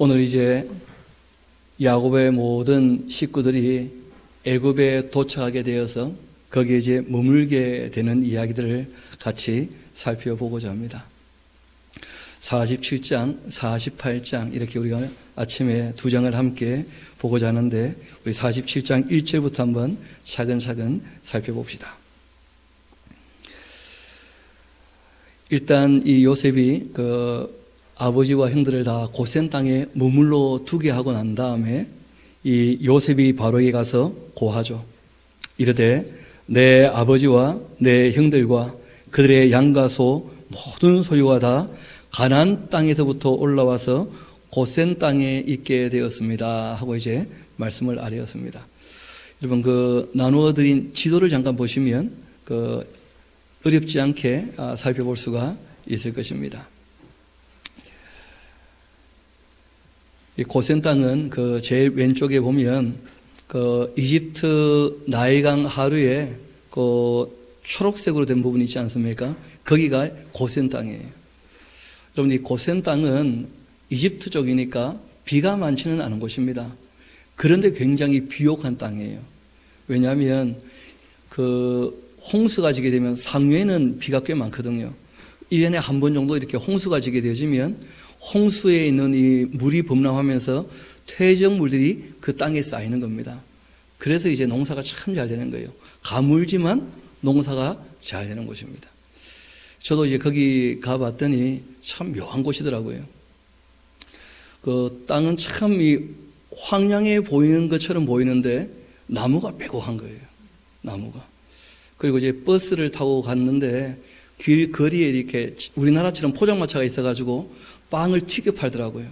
오늘 이제 야곱의 모든 식구들이 애굽에 도착하게 되어서 거기에 이제 머물게 되는 이야기들을 같이 살펴보고자 합니다. 47장, 48장 이렇게 우리가 아침에 두 장을 함께 보고자 하는데 우리 47장 1절부터 한번 차근차근 살펴봅시다. 일단 이 요셉이 아버지와 형들을 다 고센 땅에 머물러 두게 하고 난 다음에 이 요셉이 바로에게 가서 고하죠. 이르되 내 아버지와 내 형들과 그들의 양과 소 모든 소유가 다 가나안 땅에서부터 올라와서 고센 땅에 있게 되었습니다 하고 이제 말씀을 아뢰었습니다. 여러분 나누어 드린 지도를 잠깐 보시면 어렵지 않게 살펴볼 수가 있을 것입니다. 이 고센 땅은 제일 왼쪽에 보면 이집트 나일강 하류에 초록색으로 된 부분이 있지 않습니까? 거기가 고센 땅이에요. 여러분, 이 고센 땅은 이집트 쪽이니까 비가 많지는 않은 곳입니다. 그런데 굉장히 비옥한 땅이에요. 왜냐하면 홍수가 지게 되면 상류에는 비가 꽤 많거든요. 1년에 한 번 정도 이렇게 홍수가 지게 되어지면 홍수에 있는 이 물이 범람하면서 퇴적물들이 그 땅에 쌓이는 겁니다. 그래서 이제 농사가 참 잘 되는 거예요. 가물지만 농사가 잘 되는 곳입니다. 저도 이제 거기 가봤더니 참 묘한 곳이더라고요. 땅은 참 황량해 보이는 것처럼 보이는데 나무가 빼곡한 거예요. 나무가. 그리고 이제 버스를 타고 갔는데 길거리에 이렇게 우리나라처럼 포장마차가 있어가지고 빵을 튀겨 팔더라고요.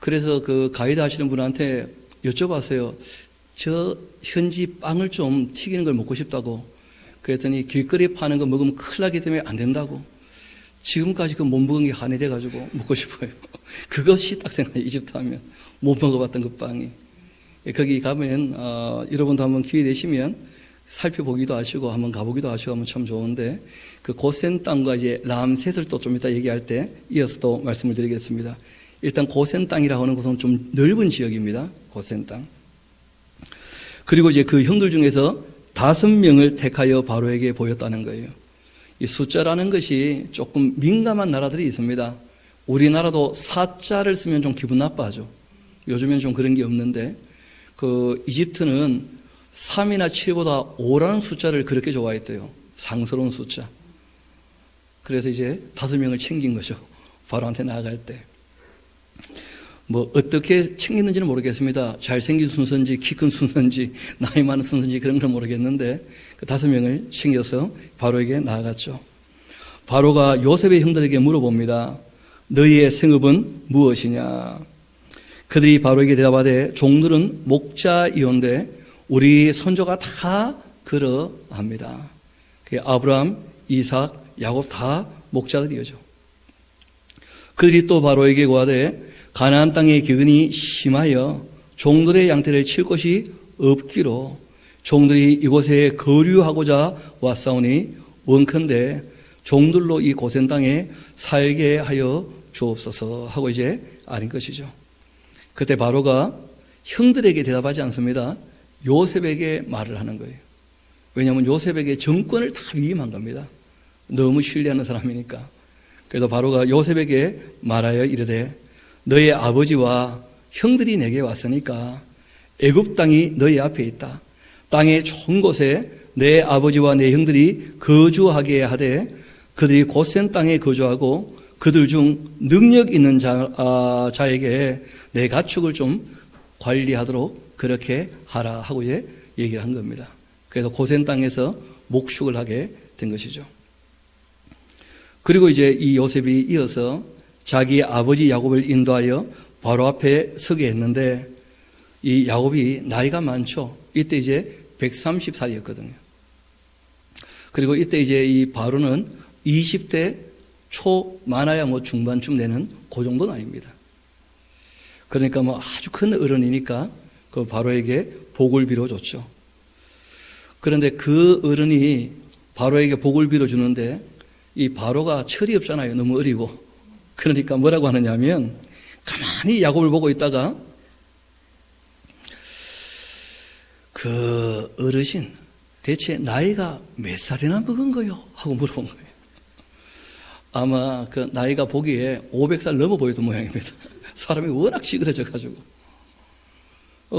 그래서 가이드 하시는 분한테 여쭤봤어요. 저 현지 빵을 좀 튀기는 걸 먹고 싶다고. 그랬더니 길거리에 파는 거 먹으면 큰일 나기 때문에 안 된다고. 지금까지 못 먹은 게 한이 돼가지고 먹고 싶어요. 그것이 딱 생각나요. 이집트 하면 못 먹어봤던 그 빵이. 거기 가면 여러분도 한번 기회 되시면 살펴보기도 하시고 한번 가보기도 하시고 하면 참 좋은데 고센 땅과 이제 람셋을 또 좀 이따 얘기할 때 이어서 또 말씀을 드리겠습니다. 일단 고센 땅이라고 하는 곳은 좀 넓은 지역입니다. 고센 땅. 그리고 이제 그 형들 중에서 5명을 택하여 바로에게 보였다는 거예요. 이 숫자라는 것이 조금 민감한 나라들이 있습니다. 우리나라도 4자를 쓰면 좀 기분 나빠하죠. 요즘에는 좀 그런 게 없는데 이집트는 3이나 7보다 5라는 숫자를 그렇게 좋아했대요. 상스러운 숫자. 그래서 이제 5명을 챙긴 거죠. 바로한테 나아갈 때. 어떻게 챙겼는지는 모르겠습니다. 잘생긴 순서인지, 키 큰 순서인지, 나이 많은 순서인지 그런 건 모르겠는데, 5명을 챙겨서 바로에게 나아갔죠. 바로가 요셉의 형들에게 물어봅니다. 너희의 생업은 무엇이냐? 그들이 바로에게 대답하되, 종들은 목자이온데, 우리 손조가 다 그러합니다. 아브라함, 이삭, 야곱 다 목자들이죠. 그들이 또 바로에게 고하되 가나안 땅의 기근이 심하여 종들의 양떼를 칠 곳이 없기로 종들이 이곳에 거류하고자 왔사오니 원컨대 종들로 이 고센 땅에 살게 하여 주옵소서 하고 이제 아린 것이죠. 그때 바로가 형들에게 대답하지 않습니다. 요셉에게 말을 하는 거예요. 왜냐하면 요셉에게 정권을 다 위임한 겁니다. 너무 신뢰하는 사람이니까. 그래서 바로가 요셉에게 말하여 이르되 너의 아버지와 형들이 내게 왔으니까 애굽 땅이 너희 앞에 있다. 땅의 좋은 곳에 내 아버지와 내 형들이 거주하게 하되 그들이 고센 땅에 거주하고 그들 중 능력 있는 자에게 내 가축을 좀 관리하도록 그렇게 하라 하고 이제 얘기를 한 겁니다. 그래서 고센 땅에서 목축을 하게 된 것이죠. 그리고 이제 이 요셉이 이어서 자기 아버지 야곱을 인도하여 바로 앞에 서게 했는데 이 야곱이 나이가 많죠. 이때 이제 130살이었거든요. 그리고 이때 이제 이 바로는 20대 초 많아야 중반쯤 되는 그 정도 나이입니다. 그러니까 아주 큰 어른이니까 그 바로에게 복을 빌어줬죠. 그런데 그 어른이 바로에게 복을 빌어주는데 이 바로가 철이 없잖아요. 너무 어리고. 그러니까 뭐라고 하느냐면 가만히 야곱을 보고 있다가 그 어르신 대체 나이가 몇 살이나 먹은 거요? 하고 물어본 거예요. 아마 그 나이가 보기에 500살 넘어 보이던 모양입니다. 사람이 워낙 찌그러져 가지고.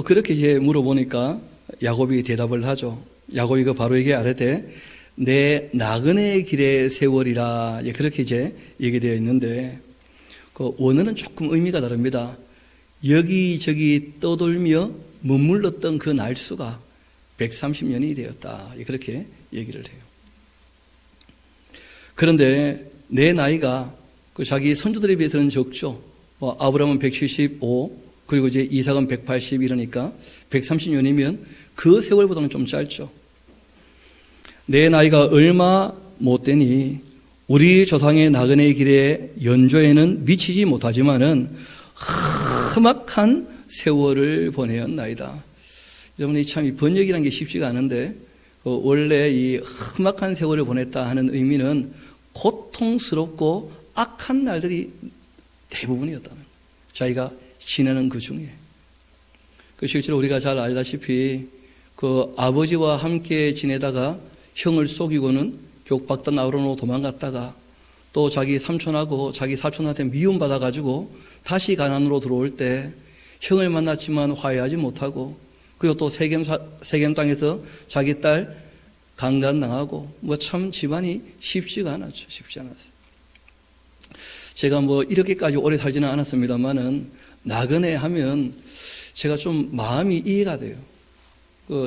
그렇게 이제 물어보니까 야곱이 대답을 하죠. 야곱이 그 바로에게 아뢰되 내 나그네 길의 세월이라 그렇게 이제 얘기되어 있는데 그 원어는 조금 의미가 다릅니다. 여기저기 떠돌며 머물렀던 그 날수가 130년이 되었다. 그렇게 얘기를 해요. 그런데 내 나이가 그 자기 선조들에 비해서는 적죠. 아브라함은 175, 그리고 이제 이삭은 180 이러니까 130년이면 그 세월보다는 좀 짧죠. 내 나이가 얼마 못 되니 우리 조상의 나그네 길의 연조에는 미치지 못하지만은 험악한 세월을 보내었나이다. 여러분, 참 이 번역이라는 게 쉽지가 않은데 원래 이 험악한 세월을 보냈다 하는 의미는 고통스럽고 악한 날들이 대부분이었다는 거예요. 자기가 지내는 그 중에. 실제로 우리가 잘 알다시피 그 아버지와 함께 지내다가 형을 속이고는 교육받던 아우론으로 도망갔다가 또 자기 삼촌하고 자기 사촌한테 미움받아가지고 다시 가나안으로 들어올 때 형을 만났지만 화해하지 못하고 그리고 또 세겜 땅에서 자기 딸 강간당하고 참 집안이 쉽지가 않았죠. 쉽지 않았어요. 제가 이렇게까지 오래 살지는 않았습니다만은 나그네 하면 제가 좀 마음이 이해가 돼요.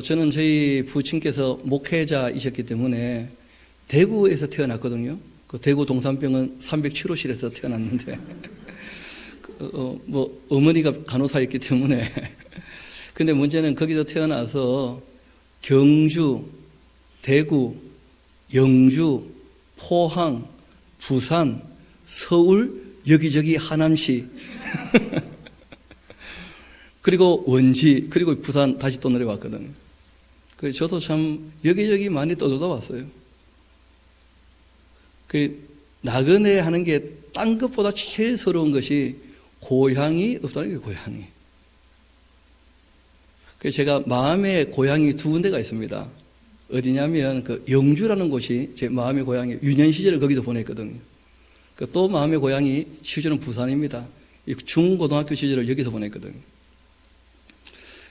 저는 저희 부친께서 목회자이셨기 때문에 대구에서 태어났거든요. 대구 동산병원 307호실에서 태어났는데 어머니가 간호사였기 때문에 근데 문제는 거기서 태어나서 경주, 대구, 영주, 포항, 부산, 서울, 여기저기 하남시 그리고 원지, 그리고 부산 다시 또 내려왔거든요. 저도 참 여기저기 많이 떠돌다 왔어요. 나그네 하는 게 딴 것보다 제일 서러운 것이 고향이 없다는 게 고향이. 제가 마음의 고향이 두 군데가 있습니다. 어디냐면 영주라는 곳이 제 마음의 고향이에요. 유년 시절을 거기서 보냈거든요. 또 마음의 고향이 실제로는 부산입니다. 중고등학교 시절을 여기서 보냈거든요.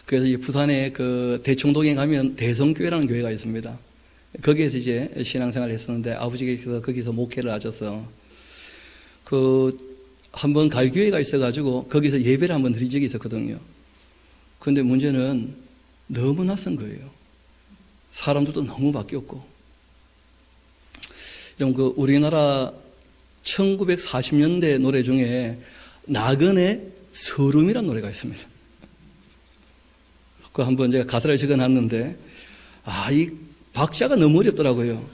그래서 이 부산에 대청동에 가면 대성교회라는 교회가 있습니다. 거기에서 이제 신앙생활을 했었는데 아버지께서 거기서 목회를 하셔서 한번 갈 기회가 있어가지고 거기서 예배를 한번 드린 적이 있었거든요. 그런데 문제는 너무 낯선 거예요. 사람들도 너무 바뀌었고. 이런 우리나라 1940년대 노래 중에 나그네 서름이라는 노래가 있습니다. 한번 제가 가사를 적어놨는데, 이 박자가 너무 어렵더라고요.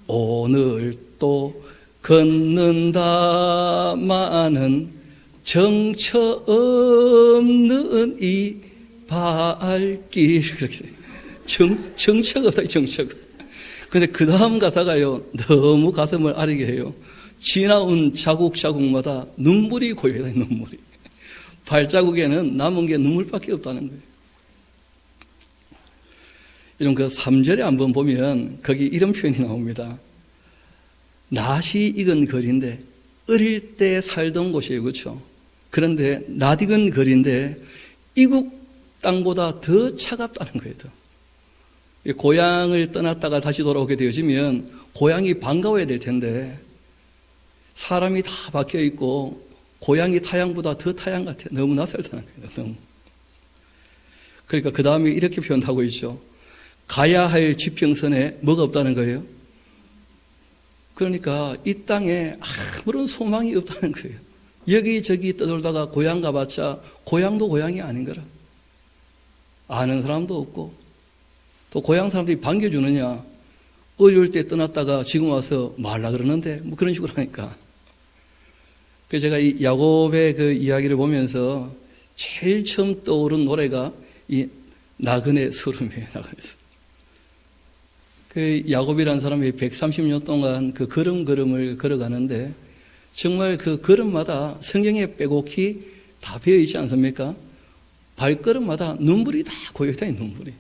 오늘 또 걷는다마는 정처 없는 이 발길. 그렇게 정처가 없다, 정처가. 근데 그 다음 가사가요, 너무 가슴을 아리게 해요. 지나온 자국자국마다 눈물이 고여야 돼, 눈물이. 발자국에는 남은 게 눈물밖에 없다는 거예요. 이런 3절에 한번 보면 거기 이런 표현이 나옵니다. 낯이 익은 거리인데 어릴 때 살던 곳이에요. 그렇죠? 그런데 낯 익은 거리인데 이국 땅보다 더 차갑다는 거예요. 더. 고향을 떠났다가 다시 돌아오게 되어지면 고향이 반가워야 될 텐데 사람이 다 바뀌어 있고 고향이 타향보다 더 타향 같아요. 너무 낯설다는 거예요. 너무. 그러니까 그 다음에 이렇게 표현하고 있죠. 가야 할 지평선에 뭐가 없다는 거예요. 그러니까 이 땅에 아무런 소망이 없다는 거예요. 여기저기 떠돌다가 고향 가봤자 고향도 고향이 아닌 거라. 아는 사람도 없고 또 고향 사람들이 반겨주느냐. 어려울 때 떠났다가 지금 와서 말라 그러는데 그런 식으로 하니까. 그래서 제가 이 야곱의 이야기를 보면서 제일 처음 떠오른 노래가 이 나그네 서름이에요. 나그네 서름. 야곱이라는 사람이 130년 동안 걸음걸음을 걸어가는데 정말 그 걸음마다 성경에 빼곡히 다 배어 있지 않습니까? 발걸음마다 눈물이 다 고여있다, 눈물이.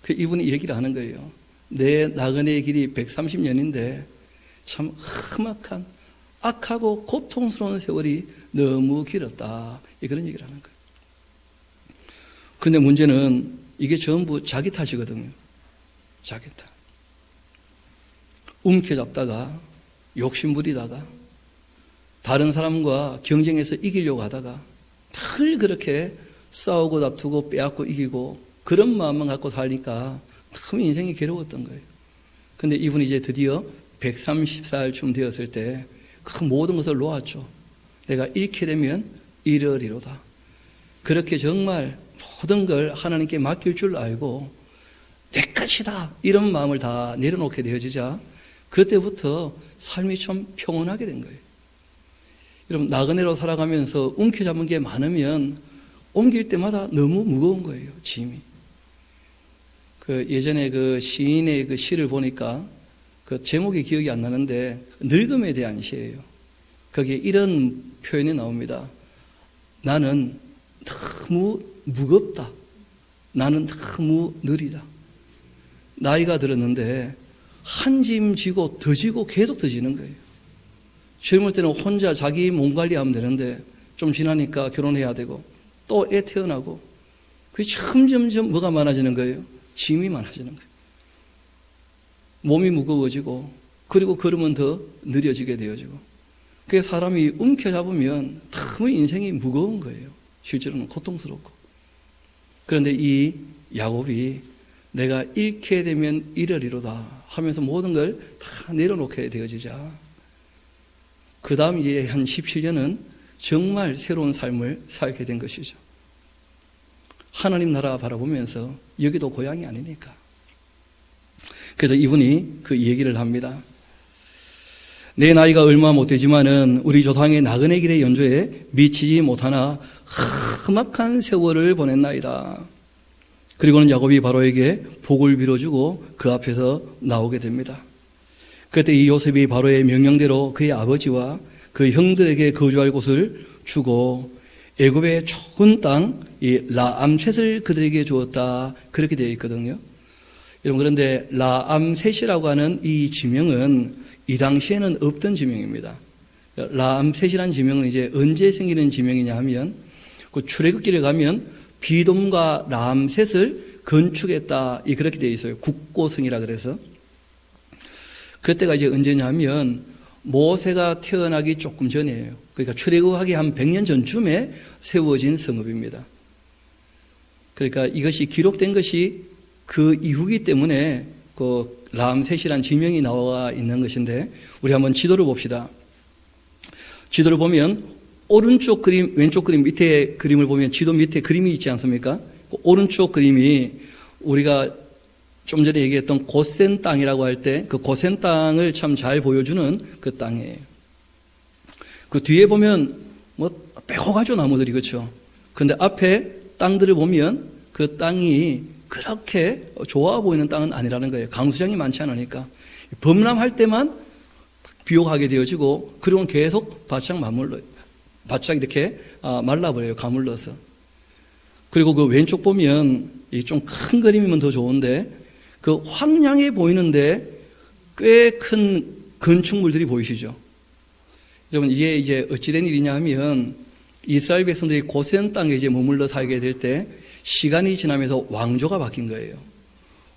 그 이분이 얘기를 하는 거예요. 내 나그네의 길이 130년인데 참 험악한, 악하고 고통스러운 세월이 너무 길었다. 그런 얘기를 하는 거예요. 그런데 문제는 이게 전부 자기 탓이거든요. 자기 탓. 움켜잡다가, 욕심부리다가, 다른 사람과 경쟁해서 이기려고 하다가 늘 그렇게 싸우고 다투고 빼앗고 이기고 그런 마음만 갖고 살니까 참 인생이 괴로웠던 거예요. 그런데 이분이 이제 드디어 130살쯤 되었을 때 그 모든 것을 놓았죠. 내가 잃게 되면 잃으리로다. 그렇게 정말 모든 걸 하나님께 맡길 줄 알고 내 것이다 이런 마음을 다 내려놓게 되어지자 그때부터 삶이 좀 평온하게 된 거예요. 여러분, 나그네로 살아가면서 움켜잡은 게 많으면 옮길 때마다 너무 무거운 거예요, 짐이. 예전에 그 시인의 그 시를 보니까 그 제목이 기억이 안 나는데 늙음에 대한 시예요. 거기에 이런 표현이 나옵니다. 나는 너무 무겁다. 나는 너무 느리다. 나이가 들었는데 한 짐 지고 더 지고 계속 더 지는 거예요. 젊을 때는 혼자 자기 몸 관리하면 되는데 좀 지나니까 결혼해야 되고 또 애 태어나고 그게 점점점 뭐가 많아지는 거예요? 짐이 많아지는 거예요. 몸이 무거워지고 그리고 걸으면 더 느려지게 되어지고 그게 사람이 움켜잡으면 너무 인생이 무거운 거예요. 실제로는 고통스럽고. 그런데 이 야곱이 내가 잃게 되면 잃으리로다 하면서 모든 걸 다 내려놓게 되어지자 그 다음 이제 한 17년은 정말 새로운 삶을 살게 된 것이죠. 하나님 나라 바라보면서 여기도 고향이 아니니까. 그래서 이분이 그 얘기를 합니다. 내 나이가 얼마 못 되지만은 우리 조상의 나그네 길의 연조에 미치지 못하나 험악한 세월을 보냈나이다. 그리고는 야곱이 바로에게 복을 빌어주고 그 앞에서 나오게 됩니다. 그때 이 요셉이 바로의 명령대로 그의 아버지와 그 형들에게 거주할 곳을 주고 애굽의 좋은 땅 이 라암셋을 그들에게 주었다. 그렇게 되어 있거든요. 여러분, 그런데 라암셋이라고 하는 이 지명은 이 당시에는 없던 지명입니다. 라암셋이라는 지명은 이제 언제 생기는 지명이냐 하면 그 출애굽기를 가면 비돔과 라암셋을 건축했다. 그렇게 되어 있어요. 국고성이라 그래서. 그때가 이제 언제냐 하면 모세가 태어나기 조금 전이에요. 그러니까 출애굽하기 한 100년 전쯤에 세워진 성읍입니다. 그러니까 이것이 기록된 것이 그 이후기 때문에 그 라암셋이라는 지명이 나와 있는 것인데 우리 한번 지도를 봅시다. 지도를 보면 오른쪽 그림, 왼쪽 그림 밑에 그림을 보면 지도 밑에 그림이 있지 않습니까? 그 오른쪽 그림이 우리가 좀 전에 얘기했던 고센 땅이라고 할 때 그 고센 땅을 참 잘 보여주는 그 땅이에요. 그 뒤에 보면 뭐 빼곡하죠, 나무들이. 그렇죠? 근데 앞에 땅들을 보면 그 땅이 그렇게 좋아 보이는 땅은 아니라는 거예요. 강수량이 많지 않으니까. 범람할 때만 비옥하게 되어지고 그리고는 계속 바짝 이렇게 말라버려요. 가물러서. 그리고 그 왼쪽 보면 좀 큰 그림이면 더 좋은데 그 황량해 보이는데 꽤 큰 건축물들이 보이시죠? 여러분, 이게 이제 어찌된 일이냐 하면 이스라엘 백성들이 고센 땅에 이제 머물러 살게 될 때 시간이 지나면서 왕조가 바뀐 거예요.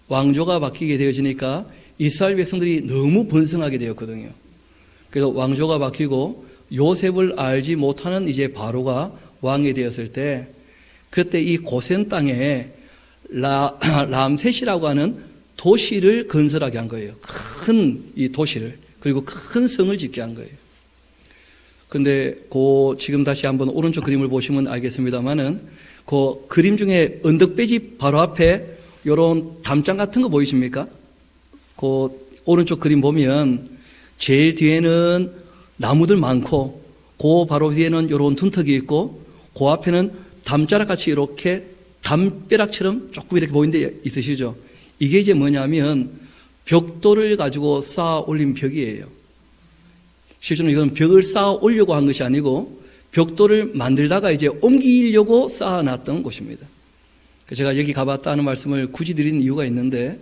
왕조가 바뀌게 되어지니까 이스라엘 백성들이 너무 번성하게 되었거든요. 그래서 왕조가 바뀌고 요셉을 알지 못하는 이제 바로가 왕이 되었을 때 그때 이 고센 땅에 람셋이라고 하는 도시를 건설하게 한 거예요. 큰 이 도시를. 그리고 큰 성을 짓게 한 거예요. 근데 지금 다시 한번 오른쪽 그림을 보시면 알겠습니다만은 그 그림 중에 언덕배지 바로 앞에 요런 담장 같은 거 보이십니까? 그 오른쪽 그림 보면 제일 뒤에는 나무들 많고 그 바로 뒤에는 요런 둔턱이 있고 그 앞에는 담자락 같이 이렇게 담벼락처럼 조금 이렇게 보이는 데 있으시죠? 이게 이제 뭐냐면 벽돌을 가지고 쌓아 올린 벽이에요. 실제로 이건 벽을 쌓아 올려고 한 것이 아니고 벽돌을 만들다가 이제 옮기려고 쌓아놨던 곳입니다. 제가 여기 가봤다 하는 말씀을 굳이 드린 이유가 있는데,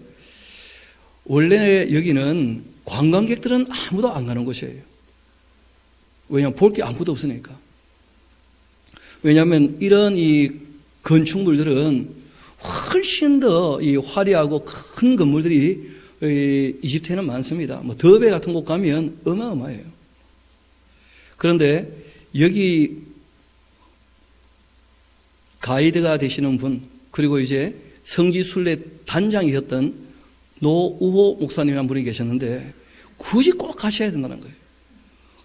원래 여기는 관광객들은 아무도 안 가는 곳이에요. 왜냐하면 볼 게 아무도 없으니까. 왜냐하면 이런 이 건축물들은 훨씬 더 이 화려하고 큰 건물들이 이집트에는 많습니다. 뭐 더베 같은 곳 가면 어마어마해요. 그런데 여기 가이드가 되시는 분, 그리고 이제 성지순례 단장이었던 노우호 목사님이라는 분이 계셨는데 굳이 꼭 가셔야 된다는 거예요.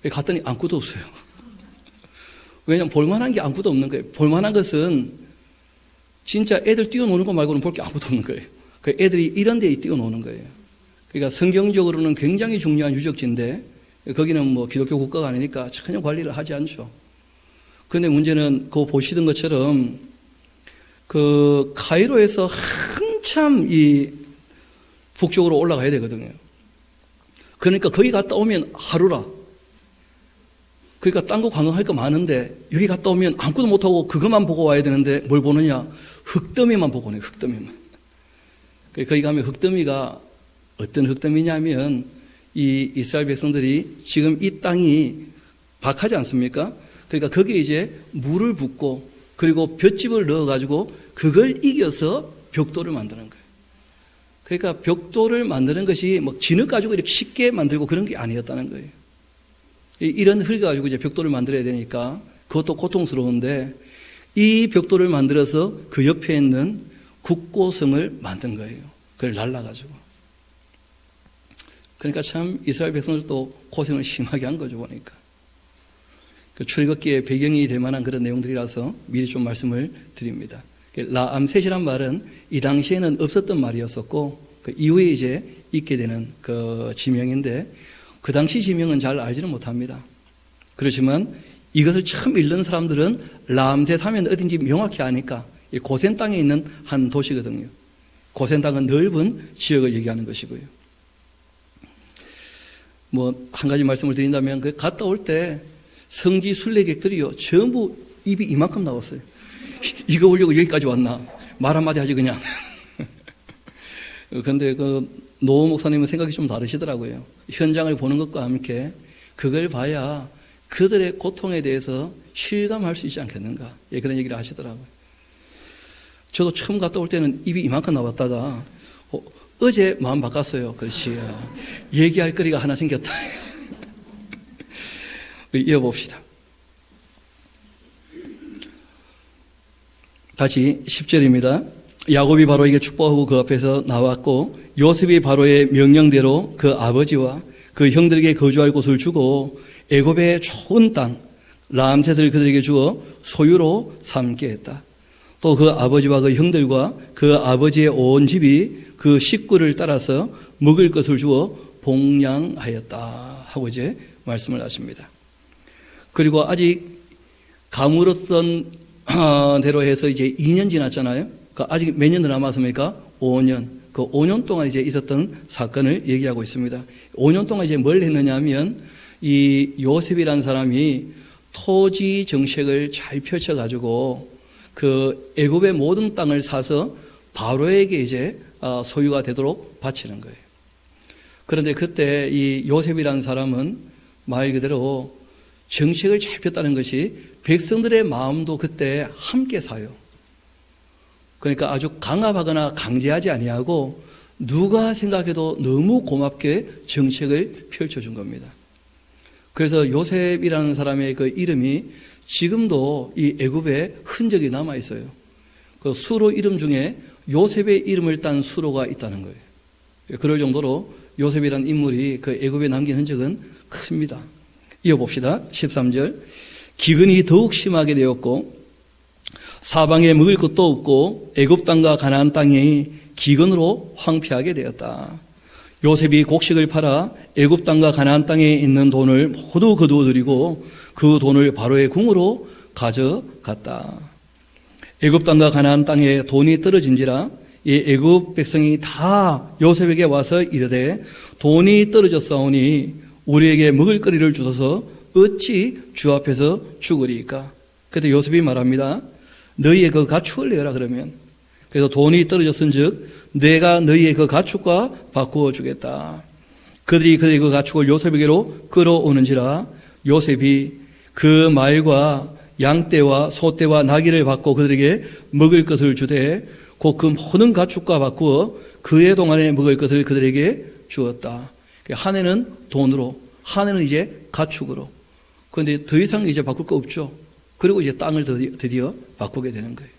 갔더니 아무것도 없어요. 왜냐하면 볼만한 게 아무것도 없는 거예요. 볼만한 것은 진짜 애들 뛰어노는 거 말고는 볼 게 아무것도 없는 거예요. 애들이 이런 데에 뛰어노는 거예요. 그러니까 성경적으로는 굉장히 중요한 유적지인데 거기는 뭐 기독교 국가가 아니니까 전혀 관리를 하지 않죠. 그런데 문제는 그거 보시던 것처럼 그 카이로에서 한참 이 북쪽으로 올라가야 되거든요. 그러니까 거기 갔다 오면 하루라. 그러니까 딴 거 관광할 거 많은데 여기 갔다 오면 아무것도 못하고 그것만 보고 와야 되는데 뭘 보느냐? 흙더미만 보고 오네, 흙더미만. 거기 가면 흙더미가 어떤 흙더미냐면 이 이스라엘 백성들이 지금 이 땅이 박하지 않습니까? 그러니까 거기에 이제 물을 붓고 그리고 볏짚을 넣어가지고 그걸 이겨서 벽돌을 만드는 거예요. 그러니까 벽돌을 만드는 것이 뭐 진흙 가지고 이렇게 쉽게 만들고 그런 게 아니었다는 거예요. 이런 흙 가지고 이제 벽돌을 만들어야 되니까 그것도 고통스러운데 이 벽돌을 만들어서 그 옆에 있는 국고성을 만든 거예요. 그걸 날라가지고. 그러니까 참 이스라엘 백성들도 고생을 심하게 한 거죠, 보니까. 그 출애굽기의 배경이 될 만한 그런 내용들이라서 미리 좀 말씀을 드립니다. 라암셋이란 말은 이 당시에는 없었던 말이었었고 그 이후에 이제 있게 되는 그 지명인데 그 당시 지명은 잘 알지는 못합니다. 그렇지만 이것을 처음 읽는 사람들은 라암셋 하면 어딘지 명확히 아니까 이 고센 땅에 있는 한 도시거든요. 고센 땅은 넓은 지역을 얘기하는 것이고요. 뭐 한 가지 말씀을 드린다면 그 갔다 올 때 성지 순례객들이요 전부 입이 이만큼 나왔어요. 이거 보려고 여기까지 왔나? 말 한마디 하지 그냥. 그런데 그 노 목사님은 생각이 좀 다르시더라고요. 현장을 보는 것과 함께 그걸 봐야 그들의 고통에 대해서 실감할 수 있지 않겠는가. 예, 그런 얘기를 하시더라고요. 저도 처음 갔다 올 때는 입이 이만큼 나왔다가 어제 마음 바꿨어요. 그렇지. 얘기할 거리가 하나 생겼다. 이어봅시다. 다시 10절입니다. 야곱이 바로에게 축복하고 그 앞에서 나왔고 요셉이 바로의 명령대로 그 아버지와 그 형들에게 거주할 곳을 주고 애굽의 좋은 땅 라암셋을 그들에게 주어 소유로 삼게 했다. 또 그 아버지와 그 형들과 그 아버지의 온 집이 그 식구를 따라서 먹을 것을 주어 봉양하였다 하고 이제 말씀을 하십니다. 그리고 아직 가물었던 대로 해서 이제 2년 지났잖아요. 아직 몇 년 남았습니까? 5년. 그 5년 동안 이제 있었던 사건을 얘기하고 있습니다. 5년 동안 이제 뭘 했느냐 하면 이 요셉이라는 사람이 토지 정책을 잘 펼쳐가지고 그 애굽의 모든 땅을 사서 바로에게 이제 소유가 되도록 바치는 거예요. 그런데 그때 이 요셉이라는 사람은 말 그대로 정책을 잘 폈다는 것이 백성들의 마음도 그때 함께 사요. 그러니까 아주 강압하거나 강제하지 아니하고 누가 생각해도 너무 고맙게 정책을 펼쳐준 겁니다. 그래서 요셉이라는 사람의 그 이름이 지금도 이 애굽에 흔적이 남아 있어요. 그 수로 이름 중에 요셉의 이름을 딴 수로가 있다는 거예요. 그럴 정도로 요셉이라는 인물이 그 애굽에 남긴 흔적은 큽니다. 이어봅시다. 13절. 기근이 더욱 심하게 되었고 사방에 먹을 것도 없고 애굽 땅과 가나안 땅이 기근으로 황폐하게 되었다. 요셉이 곡식을 팔아 애굽 땅과 가나안 땅에 있는 돈을 모두 거두어들이고 그 돈을 바로의 궁으로 가져갔다. 애굽 땅과 가나안 땅에 돈이 떨어진지라 이 애굽 백성이 다 요셉에게 와서 이르되 돈이 떨어졌사오니 우리에게 먹을거리를 주소서 어찌 주 앞에서 죽으리까? 그때 요셉이 말합니다. 너희의 그 가축을 내어라 그러면. 그래서 돈이 떨어졌은즉 내가 너희의 그 가축과 바꾸어 주겠다. 그들이 그 가축을 요셉에게로 끌어오는지라 요셉이 그 말과 양떼와 소떼와 나귀를 바꿔 그들에게 먹을 것을 주되 곧 그 모든 가축과 바꾸어 그해 동안에 먹을 것을 그들에게 주었다. 한 해는 돈으로, 한 해는 이제 가축으로. 그런데 더 이상 이제 바꿀 거 없죠. 그리고 이제 땅을 드디어 바꾸게 되는 거예요.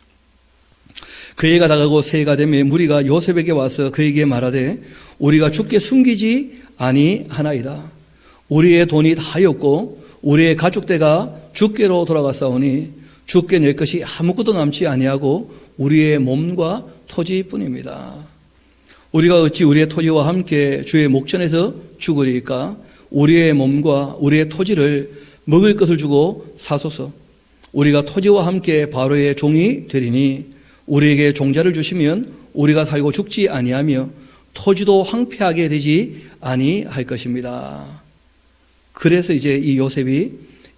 그 해가 다가고 새해가 되면 무리가 요셉에게 와서 그에게 말하되 우리가 주께 숨기지 아니하나이다. 우리의 돈이 다였고 우리의 가축대가 주께로 돌아갔사오니 주께 낼 것이 아무것도 남지 아니하고 우리의 몸과 토지뿐입니다. 우리가 어찌 우리의 토지와 함께 주의 목전에서 죽으리까? 우리의 몸과 우리의 토지를 먹을 것을 주고 사소서. 우리가 토지와 함께 바로의 종이 되리니 우리에게 종자를 주시면 우리가 살고 죽지 아니하며 토지도 황폐하게 되지 아니할 것입니다. 그래서 이제 이 요셉이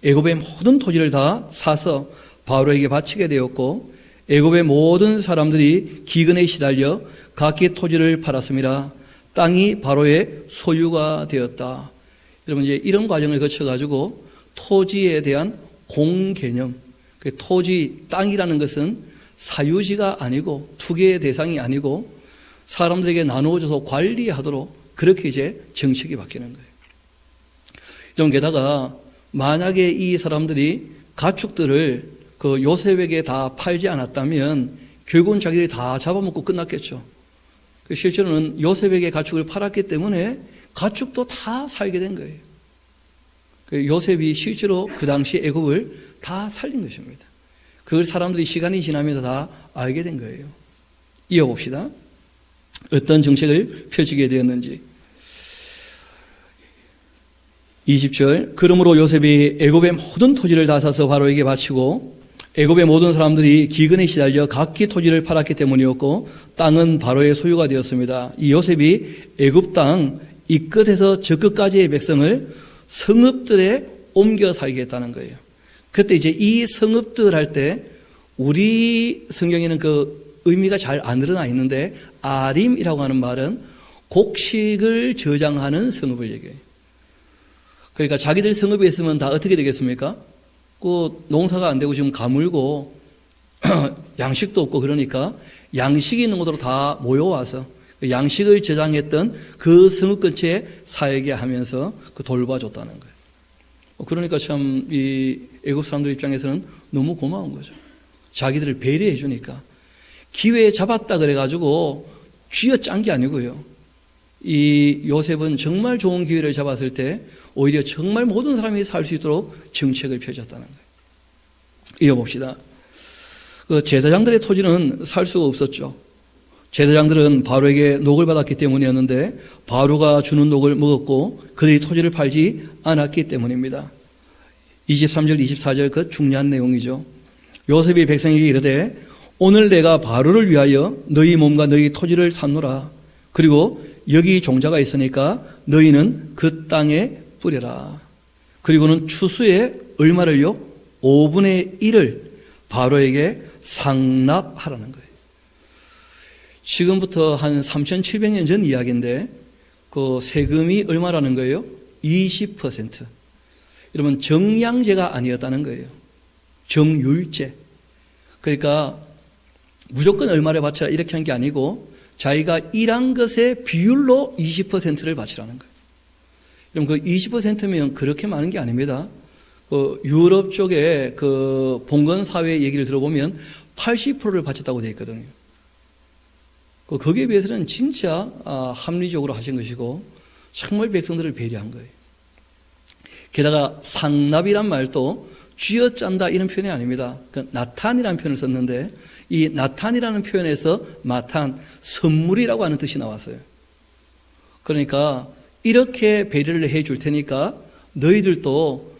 애굽의 모든 토지를 다 사서 바로에게 바치게 되었고 애굽의 모든 사람들이 기근에 시달려 각기 토지를 팔았습니다. 땅이 바로의 소유가 되었다. 여러분 이제 이런 과정을 거쳐가지고 토지에 대한 공개념, 토지, 땅이라는 것은 사유지가 아니고 투기의 대상이 아니고 사람들에게 나누어져서 관리하도록 그렇게 이제 정책이 바뀌는 거예요. 이런 게다가 만약에 이 사람들이 가축들을 그 요셉에게 다 팔지 않았다면 결국은 자기들이 다 잡아먹고 끝났겠죠. 실제로는 요셉에게 가축을 팔았기 때문에 가축도 다 살게 된 거예요. 요셉이 실제로 그 당시 애굽을 다 살린 것입니다. 그걸 사람들이 시간이 지나면서 다 알게 된 거예요. 이어봅시다. 어떤 정책을 펼치게 되었는지. 20절. 그러므로 요셉이 애굽의 모든 토지를 다 사서 바로에게 바치고 애굽의 모든 사람들이 기근에 시달려 각기 토지를 팔았기 때문이었고 땅은 바로의 소유가 되었습니다. 이 요셉이 애굽 땅 이 끝에서 저 끝까지의 백성을 성읍들에 옮겨 살게 했다는 거예요. 그때 이제 이 성읍들 할 때 우리 성경에는 그 의미가 잘 안 드러나 있는데 아림이라고 하는 말은 곡식을 저장하는 성읍을 얘기해요. 그러니까 자기들 성읍에 있으면 다 어떻게 되겠습니까? 그 농사가 안 되고 지금 가물고 양식도 없고 그러니까 양식이 있는 곳으로 다 모여와서 양식을 저장했던 그 성읍 근처에 살게 하면서 그 돌봐줬다는 거예요. 그러니까 참 이 애굽 사람들 입장에서는 너무 고마운 거죠. 자기들을 배려해 주니까. 기회에 잡았다 그래가지고 쥐어짠 게 아니고요. 이 요셉은 정말 좋은 기회를 잡았을 때 오히려 정말 모든 사람이 살 수 있도록 정책을 펴줬다는 거예요. 이어봅시다. 그 제사장들의 토지는 살 수가 없었죠. 제사장들은 바로에게 녹을 받았기 때문이었는데 바로가 주는 녹을 먹었고 그들이 토지를 팔지 않았기 때문입니다. 23절 24절 그 중요한 내용이죠. 요셉이 백성에게 이르되 오늘 내가 바로를 위하여 너희 몸과 너희 토지를 샀노라. 그리고 여기 종자가 있으니까 너희는 그 땅에 뿌려라. 그리고는 추수에 얼마를요? 5분의 1을 바로에게 상납하라는 거예요. 지금부터 한 3,700년 전 이야기인데 그 세금이 얼마라는 거예요? 20%. 여러분 정량제가 아니었다는 거예요. 정율제. 그러니까 무조건 얼마를 바치라 이렇게 한 게 아니고 자기가 일한 것의 비율로 20%를 바치라는 거예요. 그럼 그 20%면 그렇게 많은 게 아닙니다. 그 유럽 쪽에 그 봉건사회 얘기를 들어보면 80%를 바쳤다고 되어 있거든요. 거기에 비해서는 진짜 합리적으로 하신 것이고 정말 백성들을 배려한 거예요. 게다가 상납이란 말도 쥐어짠다 이런 표현이 아닙니다. 나탄이라는 표현을 썼는데 이 나탄이라는 표현에서 마탄, 선물이라고 하는 뜻이 나왔어요. 그러니까 이렇게 배려를 해줄 테니까 너희들도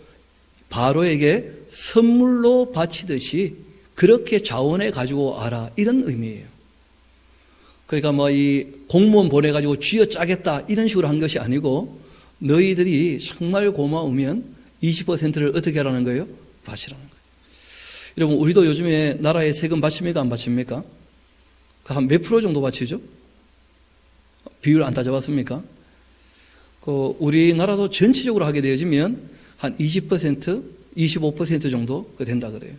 바로에게 선물로 바치듯이 그렇게 자원해 가지고 와라 이런 의미예요. 그러니까 뭐 이 공무원 보내가지고 쥐어짜겠다 이런 식으로 한 것이 아니고 너희들이 정말 고마우면 20%를 어떻게 하라는 거예요? 바치라는 거예요. 여러분, 우리도 요즘에 나라에 세금 바칩니까? 안 바칩니까? 한 몇 프로 정도 바치죠? 비율 안 따져봤습니까? 우리나라도 전체적으로 하게 되어지면 한 20%, 25% 정도 된다 그래요.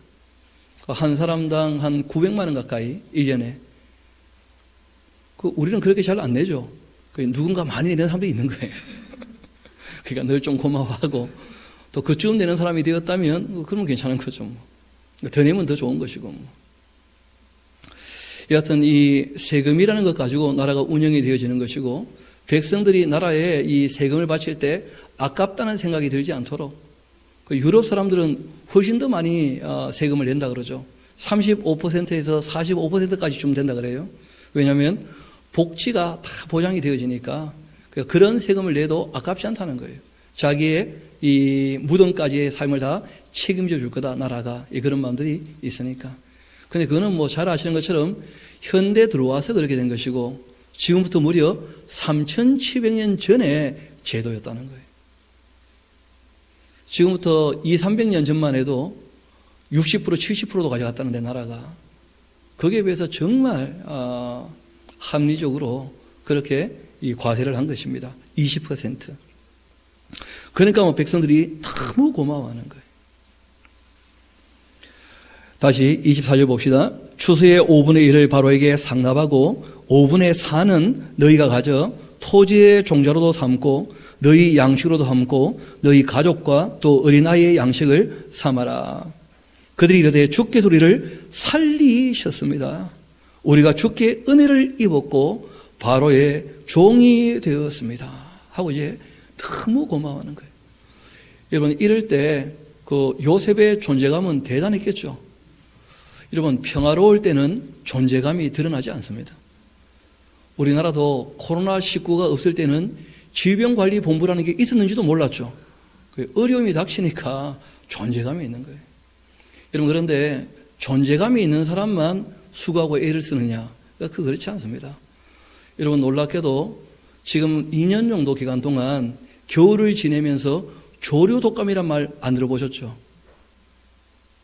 한 사람당 한 900만 원 가까이 1년에. 우리는 그렇게 잘 안 내죠. 누군가 많이 내는 사람도 있는 거예요. 그러니까 늘 좀 고마워하고 또 그쯤 내는 사람이 되었다면 그러면 괜찮은 거죠. 더 내면 더 좋은 것이고. 여하튼 이 세금이라는 것 가지고 나라가 운영이 되어지는 것이고 백성들이 나라에 이 세금을 바칠 때 아깝다는 생각이 들지 않도록 유럽 사람들은 훨씬 더 많이 세금을 낸다 그러죠. 35%에서 45%까지 좀 된다 그래요. 왜냐하면 복지가 다 보장이 되어지니까 그런 세금을 내도 아깝지 않다는 거예요. 자기의 이 무덤까지의 삶을 다 책임져 줄 거다, 나라가. 그런 마음들이 있으니까. 근데 그거는 뭐 잘 아시는 것처럼 현대 들어와서 그렇게 된 것이고 지금부터 무려 3,700년 전의 제도였다는 거예요. 지금부터 200-300년 전만 해도 60%, 70%도 가져갔다는데 나라가. 거기에 비해서 정말 합리적으로 그렇게 이 과세를 한 것입니다. 20%. 그러니까 뭐 백성들이 너무 고마워하는 거예요. 다시 24절 봅시다. 추수의 5분의 1을 바로에게 상납하고 5분의 4는 너희가 가져 토지의 종자로도 삼고 너희 양식으로도 삼고 너희 가족과 또 어린아이의 양식을 삼아라. 그들이 이르되 주께 우리를 살리셨습니다. 우리가 주께 은혜를 입었고 바로의 종이 되었습니다. 하고 이제 너무 고마워하는 거예요. 여러분, 이럴 때 요셉의 존재감은 대단했겠죠. 여러분, 평화로울 때는 존재감이 드러나지 않습니다. 우리나라도 코로나19가 없을 때는 질병관리본부라는 게 있었는지도 몰랐죠. 어려움이 닥치니까 존재감이 있는 거예요. 여러분, 그런데 존재감이 있는 사람만 수고하고 애를 쓰느냐? 그렇지 않습니다. 여러분, 놀랍게도 지금 2년 정도 기간 동안 겨울을 지내면서 조류독감이란 말 안 들어보셨죠?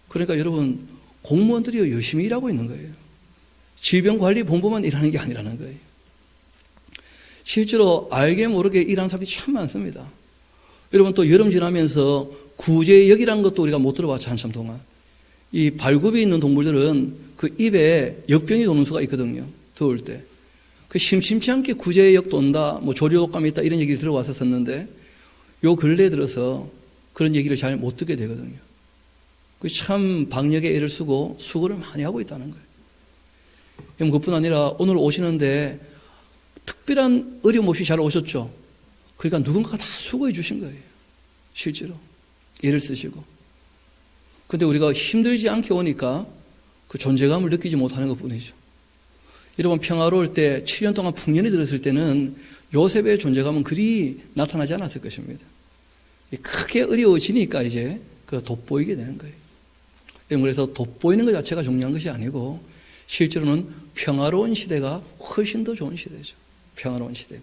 그러니까 여러분, 공무원들이 열심히 일하고 있는 거예요. 질병관리본부만 일하는 게 아니라는 거예요. 실제로 알게 모르게 일하는 사람이 참 많습니다. 여러분, 또 여름 지나면서 구제역이라는 것도 우리가 못 들어봤죠, 한참 동안. 이 발굽이 있는 동물들은 그 입에 역병이 도는 수가 있거든요, 더울 때. 심심치 않게 구제역 돈다, 뭐 조류독감이 있다, 이런 얘기를 들어왔었는데, 요 근래에 들어서 그런 얘기를 잘 못 듣게 되거든요. 참 방역에 애를 쓰고 수고를 많이 하고 있다는 거예요. 그뿐 아니라 오늘 오시는데 특별한 어려움 없이 잘 오셨죠? 그러니까 누군가가 다 수고해 주신 거예요. 실제로. 애를 쓰시고. 근데 우리가 힘들지 않게 오니까 그 존재감을 느끼지 못하는 것 뿐이죠. 여러분, 평화로울 때 7년 동안 풍년이 들었을 때는 요셉의 존재감은 그리 나타나지 않았을 것입니다. 크게 어려워지니까 이제 돋보이게 되는 거예요. 그래서 돋보이는 것 자체가 중요한 것이 아니고 실제로는 평화로운 시대가 훨씬 더 좋은 시대죠. 평화로운 시대가.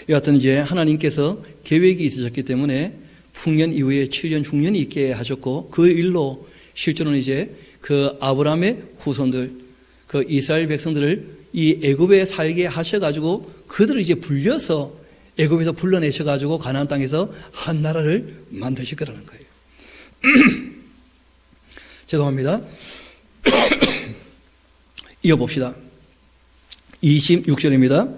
여하튼 이제 하나님께서 계획이 있으셨기 때문에 풍년 이후에 7년 중년이 있게 하셨고 그 일로 실제로는 이제 그 아브라함의 후손들, 그 이스라엘 백성들을 이 애굽에 살게 하셔가지고 그들을 이제 불려서 애굽에서 불러내셔가지고 가나안 땅에서 한 나라를 만드실 거라는 거예요. 죄송합니다. 이어봅시다. 26절입니다.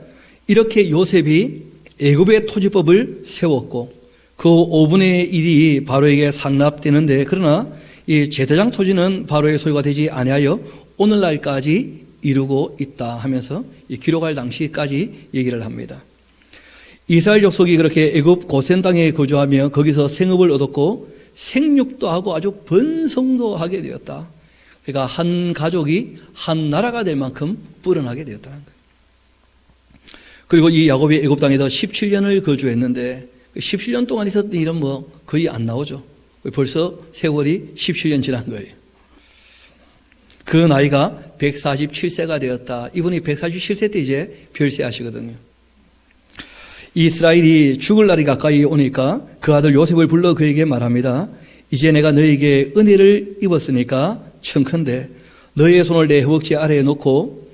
이렇게 요셉이 애굽의 토지법을 세웠고 그 5분의 1이 바로에게 상납되는데 그러나 이 제사장 토지는 바로의 소유가 되지 아니하여 오늘날까지 이루고 있다 하면서 기록할 당시까지 얘기를 합니다. 이스라엘 족속이 그렇게 애굽 고센 땅에 거주하며 거기서 생업을 얻었고 생육도 하고 아주 번성도 하게 되었다. 그러니까 한 가족이 한 나라가 될 만큼 뿔어나게 되었다는 거예요. 그리고 이 야곱이 애굽 땅에서 17년을 거주했는데 17년 동안 있었던 일은 뭐 거의 안 나오죠. 벌써 세월이 17년 지난 거예요. 그 나이가 147세가 되었다. 이분이 147세 때 이제 별세하시거든요. 이스라엘이 죽을 날이 가까이 오니까 그 아들 요셉을 불러 그에게 말합니다. 이제 내가 너에게 은혜를 입었으니까 청컨대 너의 손을 내 허벅지 아래에 놓고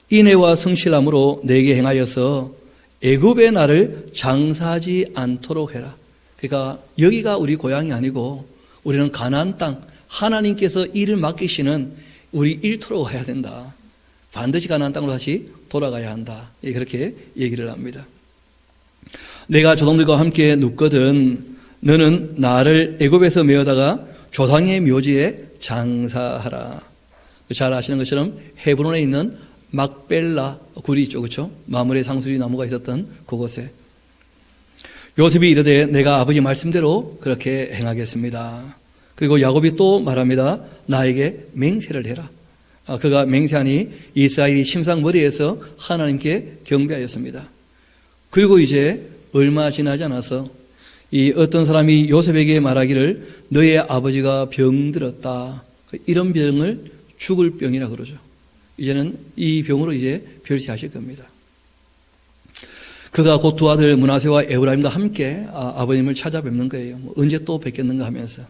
인애와 성실함으로 내게 행하여서 애굽의 나를 장사하지 않도록 해라. 그러니까 여기가 우리 고향이 아니고 우리는 가나안 땅, 하나님께서 일을 맡기시는 우리 일터로 가야 된다. 반드시 가나안 땅으로 다시 돌아가야 한다. 그렇게 얘기를 합니다. 내가 조상들과 함께 눕거든 너는 나를 애굽에서 메어다가 조상의 묘지에 장사하라. 잘 아시는 것처럼 헤브론에 있는 막벨라 굴이 있죠, 그렇죠? 마물의 상수리 나무가 있었던 그곳에 요셉이 이르되 내가 아버지 말씀대로 그렇게 행하겠습니다. 그리고 야곱이 또 말합니다. 나에게 맹세를 해라. 그가 맹세하니 이스라엘이 침상머리에서 하나님께 경배하였습니다. 그리고 이제 얼마 지나지 않아서 이 어떤 사람이 요셉에게 말하기를 너의 아버지가 병들었다. 이런 병을 죽을 병이라 그러죠. 이제는 이 병으로 이제 별세하실 겁니다. 그가 곧 두 아들 므낫세와 에브라임과 함께 아버님을 찾아뵙는 거예요. 언제 또 뵙겠는가 하면서.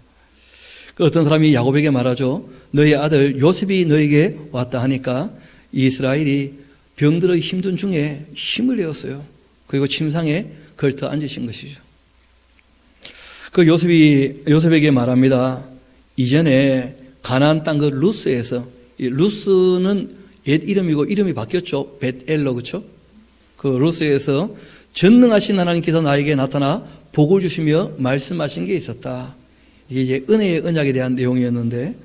그 어떤 사람이 야곱에게 말하죠. 너의 아들 요셉이 너에게 왔다 하니까 이스라엘이 병들어 힘든 중에 힘을 내었어요. 그리고 침상에 걸터 앉으신 것이죠. 그 요셉에게 말합니다. 이전에 가나안 땅 그 루스에서, 이 루스는 옛 이름이고 이름이 바뀌었죠. 벳엘로, 그렇죠? 그 루스에서 전능하신 하나님께서 나에게 나타나 복을 주시며 말씀하신 게 있었다. 이게 이제 은혜의 언약에 대한 내용이었는데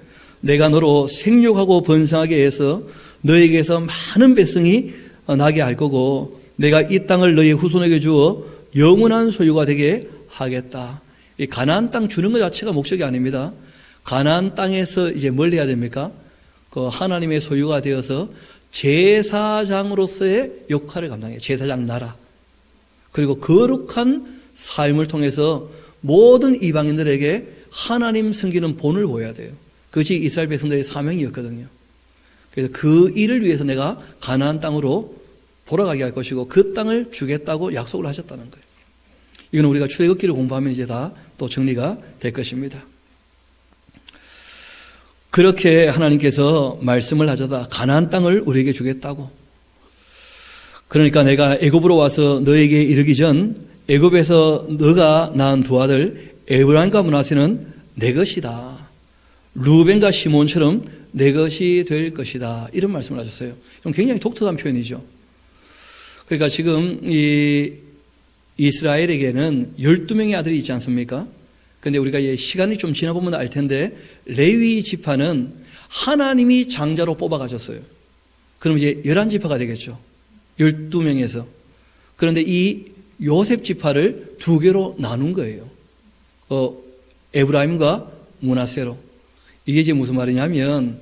내가 너로 생육하고 번성하게 해서 너에게서 많은 백성이 나게 할 거고 내가 이 땅을 너의 후손에게 주어 영원한 소유가 되게 하겠다. 이 가나안 땅 주는 것 자체가 목적이 아닙니다. 가나안 땅에서 이제 뭘 해야 됩니까? 그 하나님의 소유가 되어서 제사장으로서의 역할을 감당해요. 제사장 나라. 그리고 거룩한 삶을 통해서 모든 이방인들에게 하나님 섬기는 본을 보여야 돼요. 그것이 이스라엘 백성들의 사명이었거든요. 그래서 그 일을 위해서 내가 가나안 땅으로 돌아가게 할 것이고 그 땅을 주겠다고 약속을 하셨다는 거예요. 이건 우리가 출애굽기를 공부하면 이제 다 또 정리가 될 것입니다. 그렇게 하나님께서 말씀을 하셔다 가나안 땅을 우리에게 주겠다고. 그러니까 내가 애굽으로 와서 너에게 이르기 전 애굽에서 너가 낳은 두 아들 에브라임과 므낫세는 내 것이다. 루벤과 시몬처럼 내 것이 될 것이다. 이런 말씀을 하셨어요. 굉장히 독특한 표현이죠. 그러니까 지금 이 이스라엘에게는 12명의 아들이 있지 않습니까? 그런데 우리가 시간이 좀 지나보면 알 텐데 레위 지파는 하나님이 장자로 뽑아가셨어요. 그럼 이제 11지파가 되겠죠. 12명에서. 그런데 이 요셉 지파를 두 개로 나눈 거예요. 에브라임과 므낫세로. 이게 이제 무슨 말이냐면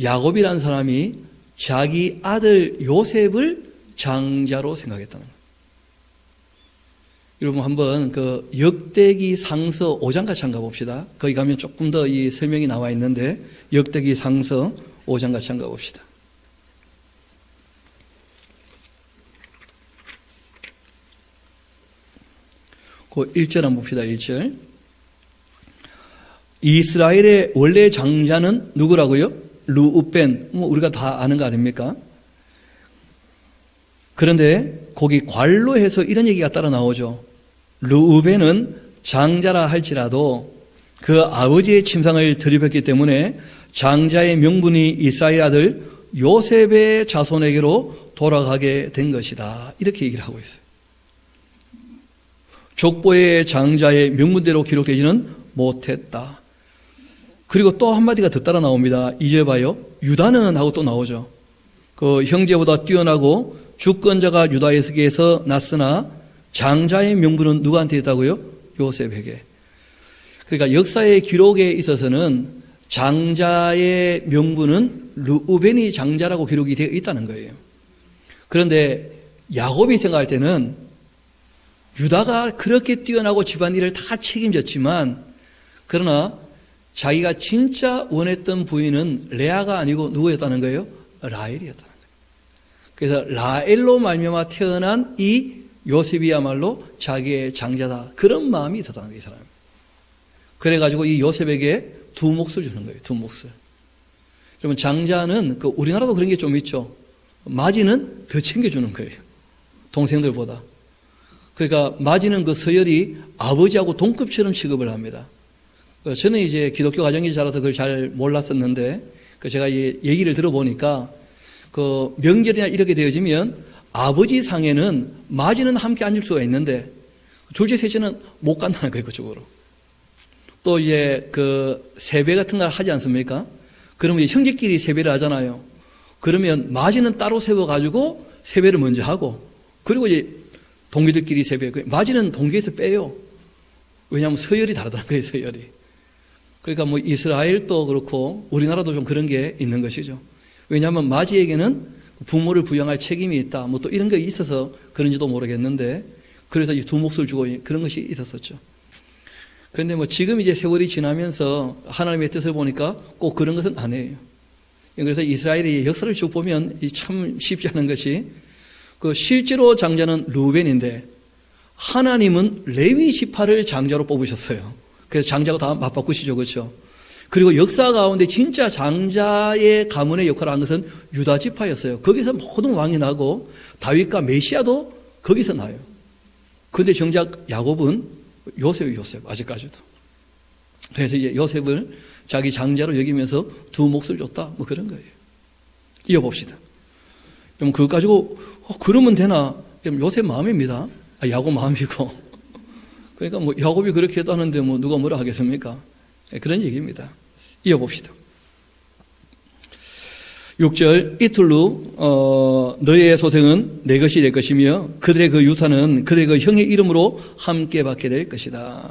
야곱이라는 사람이 자기 아들 요셉을 장자로 생각했다는 거예요. 여러분 한번 그 역대기 상서 5장 같이 한번 가봅시다. 거기 가면 조금 더 이 설명이 나와 있는데 역대기 상서 5장 같이 한번 가봅시다. 그 1절 한번 봅시다. 1절. 이스라엘의 원래 장자는 누구라고요? 르우벤. 우리가 다 아는 거 아닙니까? 그런데 거기 괄로해서 이런 얘기가 따라 나오죠. 르우벤은 장자라 할지라도 그 아버지의 침상을 들이켰기 때문에 장자의 명분이 이스라엘 아들 요셉의 자손에게로 돌아가게 된 것이다. 이렇게 얘기를 하고 있어요. 족보의 장자의 명분대로 기록되지는 못했다. 그리고 또 한마디가 더 따라 나옵니다. 2절 봐요. 유다는 하고 또 나오죠. 그 형제보다 뛰어나고 주권자가 유다에게서 났으나 장자의 명분은 누구한테 있다고요? 요셉에게. 그러니까 역사의 기록에 있어서는 장자의 명분은 르우벤이 장자라고 기록이 되어 있다는 거예요. 그런데 야곱이 생각할 때는 유다가 그렇게 뛰어나고 집안일을 다 책임졌지만 그러나 자기가 진짜 원했던 부인은 레아가 아니고 누구였다는 거예요? 라헬이었다는 거예요. 그래서 라헬로 말미암아 태어난 이 요셉이야말로 자기의 장자다. 그런 마음이 있었다는 거예요, 이 사람이. 그래가지고 이 요셉에게 두 몫을 주는 거예요, 두 몫을. 여러분, 장자는 우리나라도 그런 게 좀 있죠. 마지는 더 챙겨주는 거예요, 동생들보다. 그러니까 마지는 그 서열이 아버지하고 동급처럼 취급을 합니다. 저는 이제 기독교 가정에 자라서 그걸 잘 몰랐었는데, 제가 이 얘기를 들어보니까 그 명절이나 이렇게 되어지면 아버지 상에는 마지는 함께 앉을 수가 있는데 둘째, 셋째는 못 간다는 거예요, 그쪽으로. 또 이제 그 세배 같은 걸 하지 않습니까? 그러면 형제끼리 세배를 하잖아요. 그러면 마지는 따로 세워가지고 세배를 먼저 하고, 그리고 이제 동기들끼리 세배, 마지는 동기에서 빼요. 왜냐하면 서열이 다르다는 거예요, 서열이. 그러니까 뭐 이스라엘도 그렇고 우리나라도 좀 그런 게 있는 것이죠. 왜냐하면 마지에게는 부모를 부양할 책임이 있다, 뭐 또 이런 게 있어서 그런지도 모르겠는데, 그래서 이 두 몫을 주고 그런 것이 있었었죠. 그런데 뭐 지금 이제 세월이 지나면서 하나님의 뜻을 보니까 꼭 그런 것은 아니에요. 그래서 이스라엘의 역사를 쭉 보면 참 쉽지 않은 것이, 그 실제로 장자는 루벤인데 하나님은 레위 지파를 장자로 뽑으셨어요. 그래서 장자가 다 맞바꾸시죠, 그렇죠? 그리고 역사 가운데 진짜 장자의 가문의 역할을 한 것은 유다 지파였어요. 거기서 모든 왕이 나고 다윗과 메시아도 거기서 나요. 그런데 정작 야곱은 요셉 아직까지도. 그래서 이제 요셉을 자기 장자로 여기면서 두 몫을 줬다, 뭐 그런 거예요. 이어봅시다. 그럼 그거 가지고 그러면 되나? 그럼 요셉 마음입니다. 야곱 마음이고. 그러니까 뭐 야곱이 그렇게 했다는데 뭐 누가 뭐라 하겠습니까? 그런 얘기입니다. 이어봅시다. 6절, 이틀 후 너의 소생은 내 것이 될 것이며 그들의 그 유산은 그들의 그 형의 이름으로 함께 받게 될 것이다.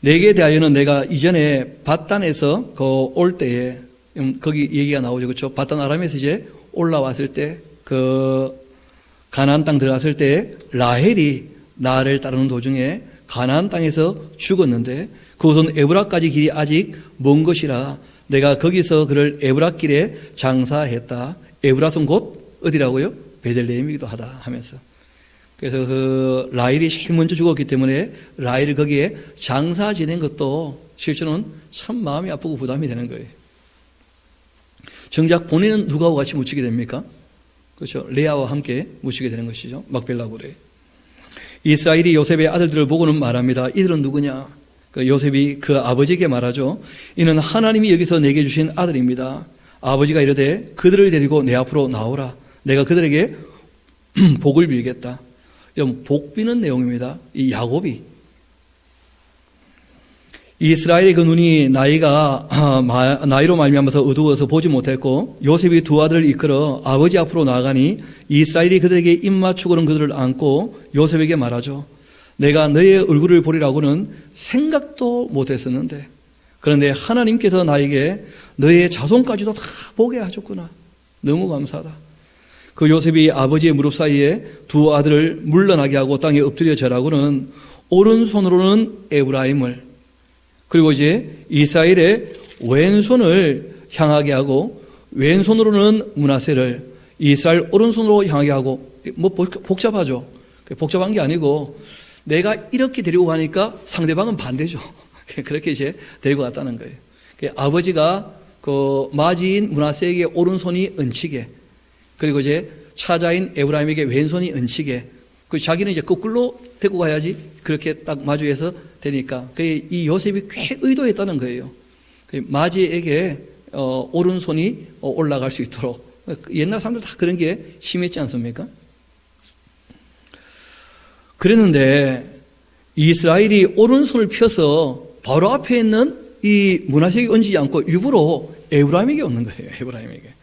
내게 대하여는 내가 이전에 밧단에서 올 때에, 거기 얘기가 나오죠, 그렇죠? 밧단 아람에서 이제 올라왔을 때, 그 가나안 땅 들어갔을 때 라헬이 나를 따르는 도중에 가나안 땅에서 죽었는데 그곳은 에브라까지 길이 아직 먼 것이라 내가 거기서 그를 에브라 길에 장사했다. 에브라는 곧 어디라고요? 베들레헴이기도 하다 하면서. 그래서 그 라헬이 제일 먼저 죽었기 때문에 라헬을 거기에 장사 지낸 것도 실제로는 참 마음이 아프고 부담이 되는 거예요. 정작 본인은 누구하고 같이 묻히게 됩니까? 그렇죠. 레아와 함께 묻히게 되는 것이죠. 막벨라굴에. 이스라엘이 요셉의 아들들을 보고는 말합니다. 이들은 누구냐? 요셉이 그 아버지에게 말하죠. 이는 하나님이 여기서 내게 주신 아들입니다. 아버지가 이르되 그들을 데리고 내 앞으로 나오라. 내가 그들에게 복을 빌겠다. 이런 복 비는 내용입니다. 이 야곱이. 이스라엘의 그 눈이 나이로 말미암아서 어두워서 보지 못했고 요셉이 두 아들을 이끌어 아버지 앞으로 나아가니 이스라엘이 그들에게 입 맞추고는 그들을 안고 요셉에게 말하죠. 내가 너의 얼굴을 보리라고는 생각도 못했었는데 그런데 하나님께서 나에게 너의 자손까지도 다 보게 하셨구나. 너무 감사하다. 그 요셉이 아버지의 무릎 사이에 두 아들을 물러나게 하고 땅에 엎드려 절하고는 오른손으로는 에브라임을 그리고 이제 이스라엘의 왼손을 향하게 하고 왼손으로는 므낫세를 이스라엘 오른손으로 향하게 하고 뭐 복잡하죠. 복잡한 게 아니고 내가 이렇게 데리고 가니까 상대방은 반대죠. 그렇게 이제 데리고 갔다는 거예요. 아버지가 그 마지인 므낫세에게 오른손이 얹히게 그리고 이제 차자인 에브라임에게 왼손이 얹히게 그 자기는 이제 거꾸로 데리고 가야지 그렇게 딱 마주해서 되니까 이 요셉이 꽤 의도했다는 거예요. 마지에게 오른손이 올라갈 수 있도록. 옛날 사람들 다 그런 게 심했지 않습니까? 그랬는데 이스라엘이 오른손을 펴서 바로 앞에 있는 이 므낫세에게 얹지 않고 일부러 에브라임에게 얹는 거예요. 에브라임에게.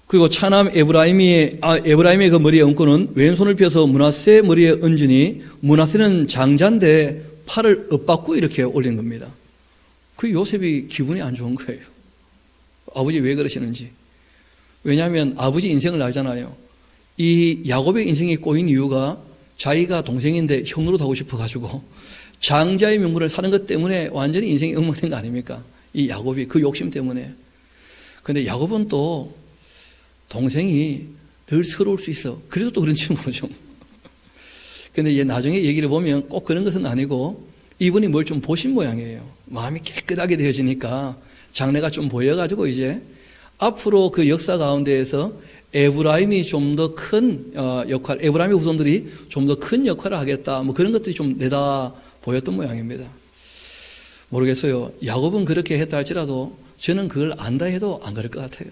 그리고 차남 에브라임의 그 머리에 얹고는 왼손을 펴서 므낫세 머리에 얹으니 므낫세는 장자인데 팔을 엇받고 이렇게 올린 겁니다. 그 요셉이 기분이 안 좋은 거예요. 아버지 왜 그러시는지. 왜냐하면 아버지 인생을 알잖아요. 이 야곱의 인생이 꼬인 이유가 자기가 동생인데 형으로 하고 싶어가지고 장자의 명분을 사는 것 때문에 완전히 인생이 엉망된 거 아닙니까? 이 야곱이 그 욕심 때문에. 그런데 야곱은 또 동생이 덜 서러울 수 있어. 그래도 또 그런지 모르죠. 근데 이제 나중에 얘기를 보면 꼭 그런 것은 아니고 이분이 뭘 좀 보신 모양이에요. 마음이 깨끗하게 되어지니까 장래가 좀 보여가지고 이제 앞으로 그 역사 가운데에서 에브라임이 좀 더 큰 역할, 에브라임의 후손들이 좀 더 큰 역할을 하겠다. 뭐 그런 것들이 좀 내다 보였던 모양입니다. 모르겠어요. 야곱은 그렇게 했다 할지라도 저는 그걸 안다 해도 안 그럴 것 같아요.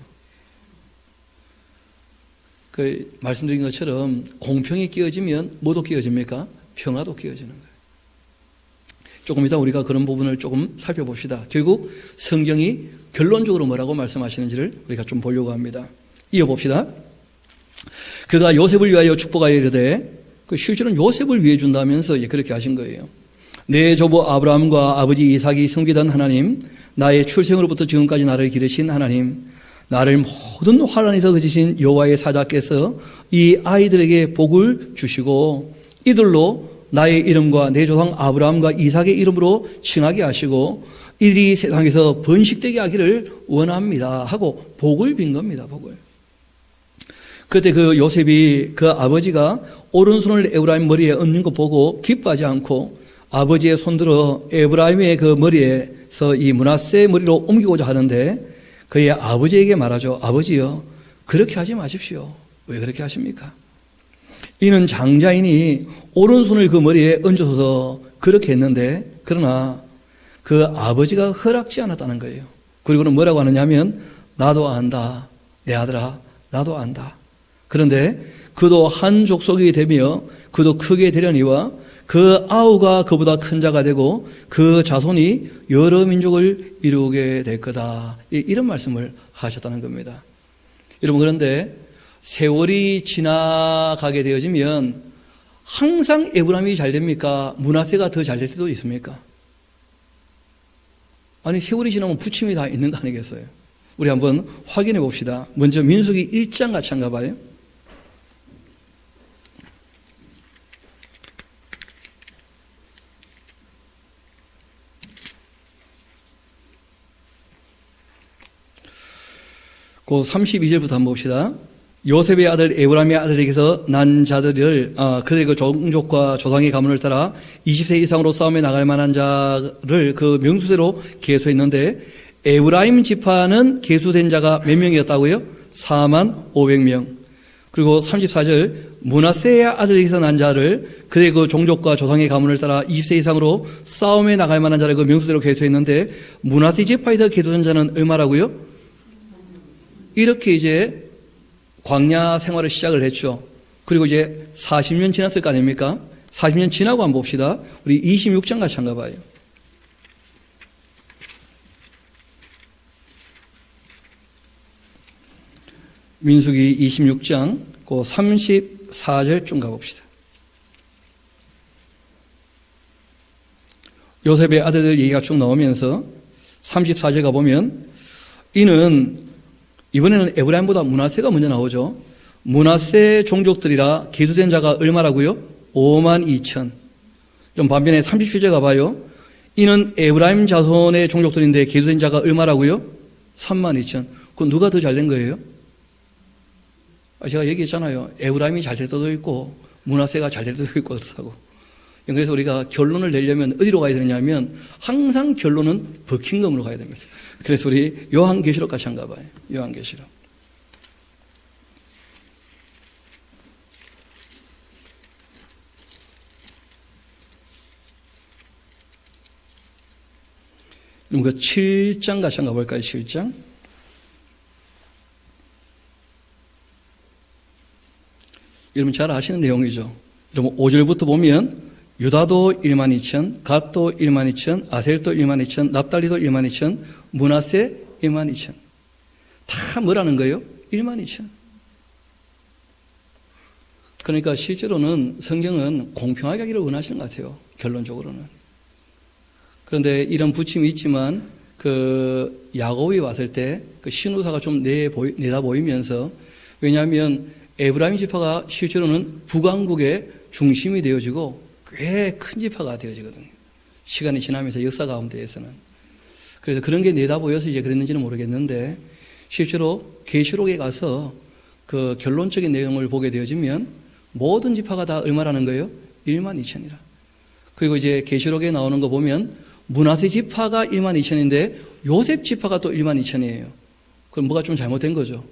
그 말씀드린 것처럼 공평이 끼어지면 뭐도 끼어집니까? 평화도 끼어지는 거예요. 조금 이따 우리가 그런 부분을 조금 살펴봅시다. 결국 성경이 결론적으로 뭐라고 말씀하시는지를 우리가 좀 보려고 합니다. 이어봅시다. 그가 요셉을 위하여 축복하여 이르되, 그 실제로는 요셉을 위해 준다면서 그렇게 하신 거예요. 내 조부 아브라함과 아버지 이삭이 섬기던 하나님, 나의 출생으로부터 지금까지 나를 기르신 하나님, 나를 모든 환난에서 그치신 여호와의 사자께서 이 아이들에게 복을 주시고 이들로 나의 이름과 내 조상 아브라함과 이삭의 이름으로 칭하게 하시고 이들이 세상에서 번식되게 하기를 원합니다 하고 복을 빈 겁니다. 복을. 그때 그 요셉이 그 아버지가 오른손을 에브라임 머리에 얹는 거 보고 기뻐하지 않고 아버지의 손들어 에브라임의 그 머리에서 이 므낫세의 머리로 옮기고자 하는데 그의 아버지에게 말하죠. 아버지여, 그렇게 하지 마십시오. 왜 그렇게 하십니까? 이는 장자이니 오른손을 그 머리에 얹어서 그렇게 했는데 그러나 그 아버지가 허락지 않았다는 거예요. 그리고는 뭐라고 하느냐면 나도 안다. 내 아들아, 나도 안다. 그런데 그도 한 족속이 되며 그도 크게 되려니와 그 아우가 그보다 큰 자가 되고 그 자손이 여러 민족을 이루게 될 거다. 이런 말씀을 하셨다는 겁니다. 여러분, 그런데 세월이 지나가게 되어지면 항상 에브라임이 잘 됩니까? 므낫세가 더 잘 될 때도 있습니까? 아니, 세월이 지나면 부침이 다 있는 거 아니겠어요? 우리 한번 확인해 봅시다. 먼저 민수기 1장 같이 한가 봐요. 그 32절부터 한번 봅시다. 요셉의 아들 에브라임의 아들에게서 난 자들을 그들의 그 종족과 조상의 가문을 따라 20세 이상으로 싸움에 나갈 만한 자를 그 명수대로 계수했는데 에브라임 지파는 계수된 자가 몇 명이었다고요? 4만 500명. 그리고 34절 므낫세의 아들에게서 난 자를 그들의 그 종족과 조상의 가문을 따라 20세 이상으로 싸움에 나갈 만한 자를 그 명수대로 계수했는데 므낫세 지파에서 계수된 자는 얼마라고요? 이렇게 이제 광야 생활을 시작을 했죠. 그리고 이제 40년 지났을 거 아닙니까? 40년 지나고 한번 봅시다. 우리 26장 같이 한가 봐요. 민수기 26장 그 34절 좀 가봅시다. 요셉의 아들들 얘기가 쭉 나오면서 34절 가보면 이는 이번에는 에브라임보다 므낫세가 먼저 나오죠. 므낫세 종족들이라 계수된 자가 얼마라고요? 5만 2천. 좀 반면에 37절 가봐요. 이는 에브라임 자손의 종족들인데 계수된 자가 얼마라고요? 3만 2천. 그건 누가 더 잘된 거예요? 제가 얘기했잖아요. 에브라임이 잘 될 때도 있고 므낫세가 잘 될 때도 있고 그렇다고. 그래서 우리가 결론을 내려면 어디로 가야 되느냐면 항상 결론은 버킹엄으로 가야 됩니다. 그래서 우리 요한계시록 같이 한가 봐요. 요한계시록. 그럼 그 7장 같이 한가 볼까요? 7장. 여러분 잘 아시는 내용이죠. 여러분 5절부터 보면 유다도 1만 2천, 갓도 1만 2천, 아셀도 1만 2천, 납달리도 1만 2천, 므낫세 1만 2천. 다 뭐라는 거예요? 1만 2천. 그러니까 실제로는 성경은 공평하게 하기를 원하시는 것 같아요. 결론적으로는. 그런데 이런 부침이 있지만 그 야곱이 왔을 때 그 신우사가 좀 내다 보이면서 왜냐하면 에브라임 지파가 실제로는 북왕국의 중심이 되어지고 꽤 큰 지파가 되어지거든요. 시간이 지나면서 역사 가운데에서는. 그래서 그런 게 내다 보여서 이제 그랬는지는 모르겠는데 실제로 계시록에 가서 그 결론적인 내용을 보게 되어지면 모든 지파가 다 얼마라는 거예요? 1만 2천이라. 그리고 이제 계시록에 나오는 거 보면 므낫세 지파가 1만 2천인데 요셉 지파가 또 1만 2천이에요. 그럼 뭐가 좀 잘못된 거죠.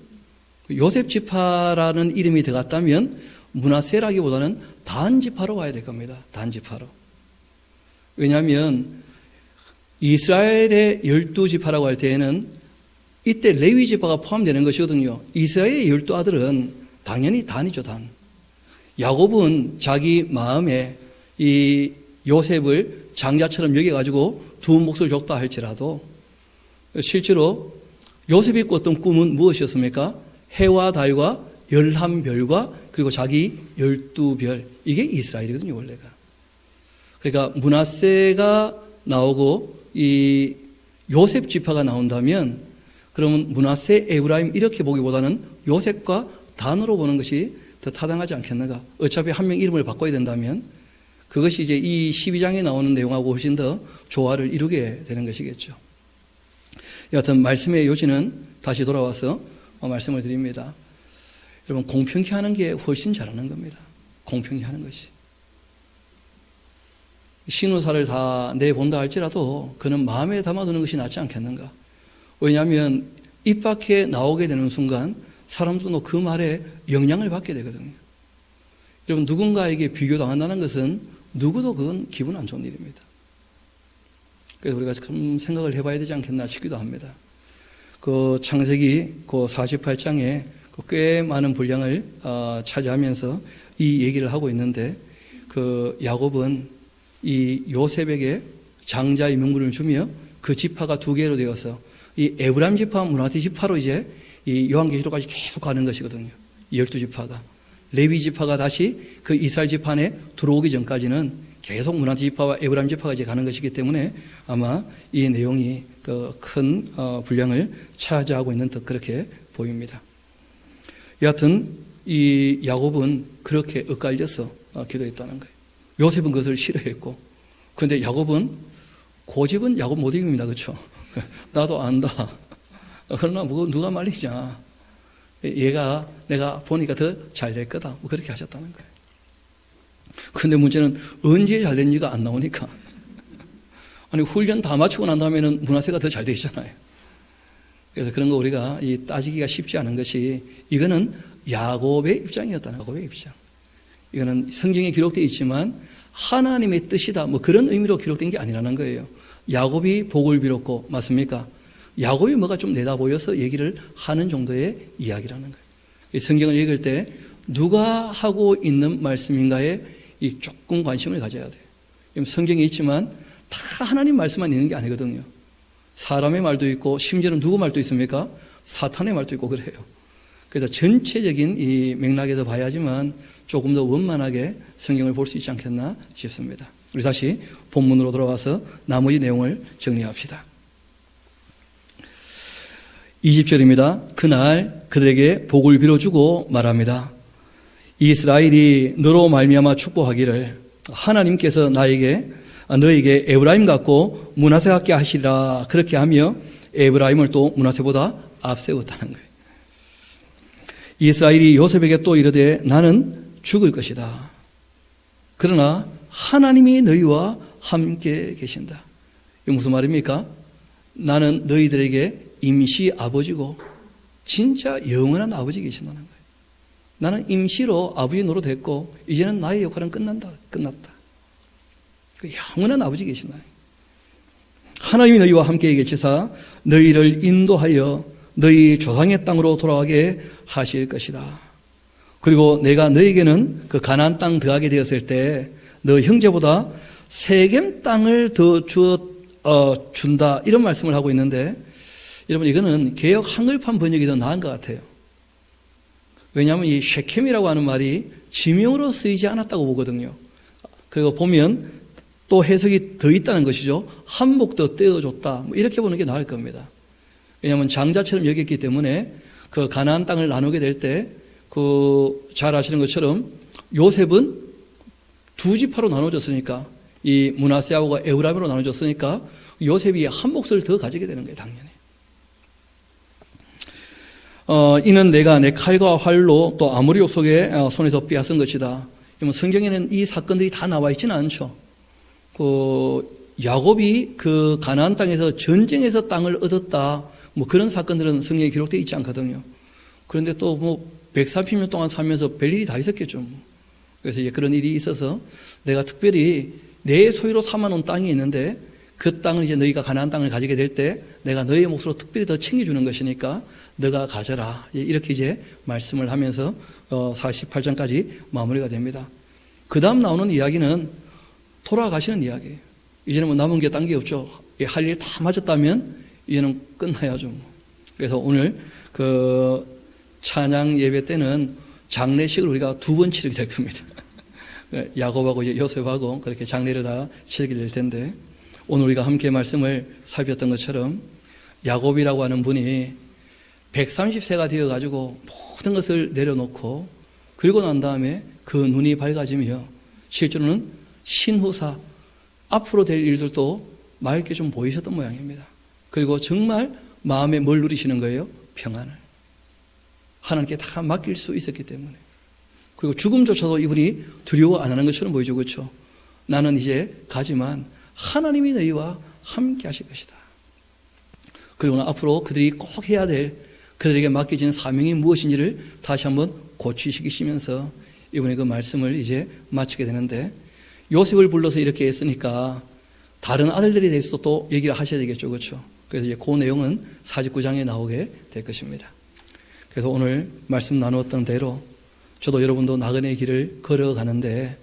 요셉 지파라는 이름이 들어갔다면 므낫세라기보다는 단 지파로 와야 될 겁니다. 단 지파로. 왜냐하면 이스라엘의 12지파라고 할 때에는 이때 레위 지파가 포함되는 것이거든요. 이스라엘의 12아들은 당연히 단이죠, 단. 야곱은 자기 마음에 이 요셉을 장자처럼 여겨가지고 두 몫을 줬다 할지라도 실제로 요셉이 꿨던 꿈은 무엇이었습니까? 해와 달과 11별과 그리고 자기 12별. 이게 이스라엘이거든요, 원래가. 그러니까 므낫세가 나오고 이 요셉 지파가 나온다면 그러면 므낫세, 에브라임 이렇게 보기보다는 요셉과 단으로 보는 것이 더 타당하지 않겠는가? 어차피 한 명 이름을 바꿔야 된다면 그것이 이제 이 12장에 나오는 내용하고 훨씬 더 조화를 이루게 되는 것이겠죠. 여하튼 말씀의 요지는 다시 돌아와서 말씀을 드립니다. 여러분 공평히 하는 게 훨씬 잘하는 겁니다. 공평히 하는 것이. 신우사를 다 내본다 할지라도 그는 마음에 담아두는 것이 낫지 않겠는가. 왜냐하면 입 밖에 나오게 되는 순간 사람들도 그 말에 영향을 받게 되거든요. 여러분 누군가에게 비교당한다는 것은 누구도 그건 기분 안 좋은 일입니다. 그래서 우리가 좀 생각을 해봐야 되지 않겠나 싶기도 합니다. 그 창세기 그 48장에 꽤 많은 분량을 차지하면서 이 얘기를 하고 있는데 그 야곱은 이 요셉에게 장자의 명분을 주며 그 지파가 두 개로 되어서 이 에브라임 지파, 므낫세 지파로 이제 이 요한계시록까지 계속 가는 것이거든요. 12지파가. 레위 지파가 다시 그 이스라엘 지파 안에 들어오기 전까지는 계속 므낫세 지파와 에브라임 지파가 이제 가는 것이기 때문에 아마 이 내용이 그 큰 분량을 차지하고 있는 듯 그렇게 보입니다. 여하튼 이 야곱은 그렇게 엇갈려서 기도했다는 거예요. 요셉은 그것을 싫어했고, 그런데 야곱은 고집은 야곱 못 이깁니다. 그렇죠? 나도 안다. 그러나 뭐 누가 말리냐. 얘가 내가 보니까 더 잘 될 거다. 뭐 그렇게 하셨다는 거예요. 그런데 문제는 언제 잘 된지가 안 나오니까. 아니 훈련 다 마치고 난 다음에는 므낫세가 더 잘 되잖아요. 그래서 그런 거 우리가 따지기가 쉽지 않은 것이 이거는 야곱의 입장이었다는 야곱의 입장. 이거는 성경에 기록되어 있지만 하나님의 뜻이다. 뭐 그런 의미로 기록된 게 아니라는 거예요. 야곱이 복을 빌었고 맞습니까? 야곱이 뭐가 좀 내다 보여서 얘기를 하는 정도의 이야기라는 거예요. 성경을 읽을 때 누가 하고 있는 말씀인가에 조금 관심을 가져야 돼요. 성경에 있지만 다 하나님 말씀만 있는 게 아니거든요. 사람의 말도 있고 심지어는 누구 말도 있습니까? 사탄의 말도 있고 그래요. 그래서 전체적인 이 맥락에서 봐야지만 조금 더 원만하게 성경을 볼 수 있지 않겠나 싶습니다. 우리 다시 본문으로 돌아와서 나머지 내용을 정리합시다. 20절입니다. 그날 그들에게 복을 빌어주고 말합니다. 이스라엘이 너로 말미암아 축복하기를 하나님께서 너에게 에브라임 같고 므낫세 같게 하시리라. 그렇게 하며 에브라임을 또 므낫세보다 앞세웠다는 거예요. 이스라엘이 요셉에게 또 이르되 나는 죽을 것이다. 그러나 하나님이 너희와 함께 계신다. 이게 무슨 말입니까? 나는 너희들에게 임시 아버지고 진짜 영원한 아버지 계신다는 거예요. 나는 임시로 아버지 노릇했고 이제는 나의 역할은 끝났다. 영원한 아버지 계신다. 하나님이 너희와 함께 계시사 너희를 인도하여 너희 조상의 땅으로 돌아가게 하실 것이다. 그리고 내가 너에게는 그 가나안 땅 들어가게 되었을 때 너 형제보다 세겜 땅을 더 준다. 이런 말씀을 하고 있는데 여러분 이거는 개역 한글판 번역이 더 나은 것 같아요. 왜냐하면 이 쉐켐이라고 하는 말이 지명으로 쓰이지 않았다고 보거든요. 그리고 보면 또 해석이 더 있다는 것이죠. 한몫 더 떼어줬다. 뭐 이렇게 보는 게 나을 겁니다. 왜냐하면 장자처럼 여겼기 때문에 그 가나안 땅을 나누게 될 때 잘 아시는 것처럼 요셉은 두 지파로 나눠졌으니까 이 므낫세하고 에브라임으로 나눠졌으니까 요셉이 한 몫을 더 가지게 되는 거예요. 당연히. 이는 내가 내 칼과 활로 또 아모리 속에 손에서 빼앗은 것이다. 성경에는 이 사건들이 다 나와 있지는 않죠. 야곱이 그 가나안 땅에서 전쟁에서 땅을 얻었다. 그런 사건들은 성경에 기록되어 있지 않거든요. 그런데 또 130년 동안 살면서 별일이 다 있었겠죠. 그래서 이제 그런 일이 있어서 내가 특별히 내 소유로 삼아놓은 땅이 있는데 그 땅을 이제 너희가 가나안 땅을 가지게 될 때 내가 너희의 몫으로 특별히 더 챙겨주는 것이니까 너가 가져라. 이렇게 이제 말씀을 하면서 48장까지 마무리가 됩니다. 그 다음 나오는 이야기는 돌아가시는 이야기예요. 이제는 남은 게 딴 게 없죠. 할 일 다 맞았다면 이제는 끝나야죠. 그래서 오늘 그 찬양 예배 때는 장례식을 우리가 2번 치르게 될 겁니다. 야곱하고 요셉하고 그렇게 장례를 다 치르게 될 텐데 오늘 우리가 함께 말씀을 살폈던 것처럼 야곱이라고 하는 분이 130세가 되어가지고 모든 것을 내려놓고 그리고 난 다음에 그 눈이 밝아지며 실제로는 신후사 앞으로 될 일들도 맑게 좀 보이셨던 모양입니다. 그리고 정말 마음에 뭘 누리시는 거예요? 평안을. 하나님께 다 맡길 수 있었기 때문에. 그리고 죽음조차도 이분이 두려워 안 하는 것처럼 보이죠. 그렇죠? 나는 이제 가지만 하나님이 너희와 함께 하실 것이다. 그리고 앞으로 그들이 꼭 해야 될 그들에게 맡겨진 사명이 무엇인지를 다시 한번 고취시키시면서 이번에 그 말씀을 이제 마치게 되는데 요셉을 불러서 이렇게 했으니까 다른 아들들에 대해서 또 얘기를 하셔야 되겠죠. 그렇죠? 그래서 이제 그 내용은 49장에 나오게 될 것입니다. 그래서 오늘 말씀 나누었던 대로 저도 여러분도 나그네의 길을 걸어가는데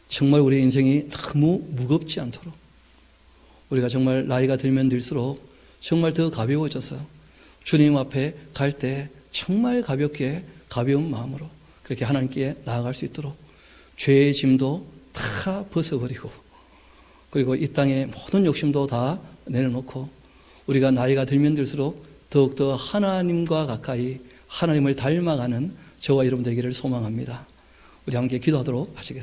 정말 우리의 인생이 너무 무겁지 않도록 우리가 정말 나이가 들면 들수록 정말 더 가벼워져서 주님 앞에 갈 때 정말 가볍게 가벼운 마음으로 그렇게 하나님께 나아갈 수 있도록 죄의 짐도 다 벗어버리고 그리고 이 땅의 모든 욕심도 다 내려놓고 우리가 나이가 들면 들수록 더욱더 하나님과 가까이 하나님을 닮아가는 저와 여러분 되기를 소망합니다. 우리 함께 기도하도록 하시겠습니다.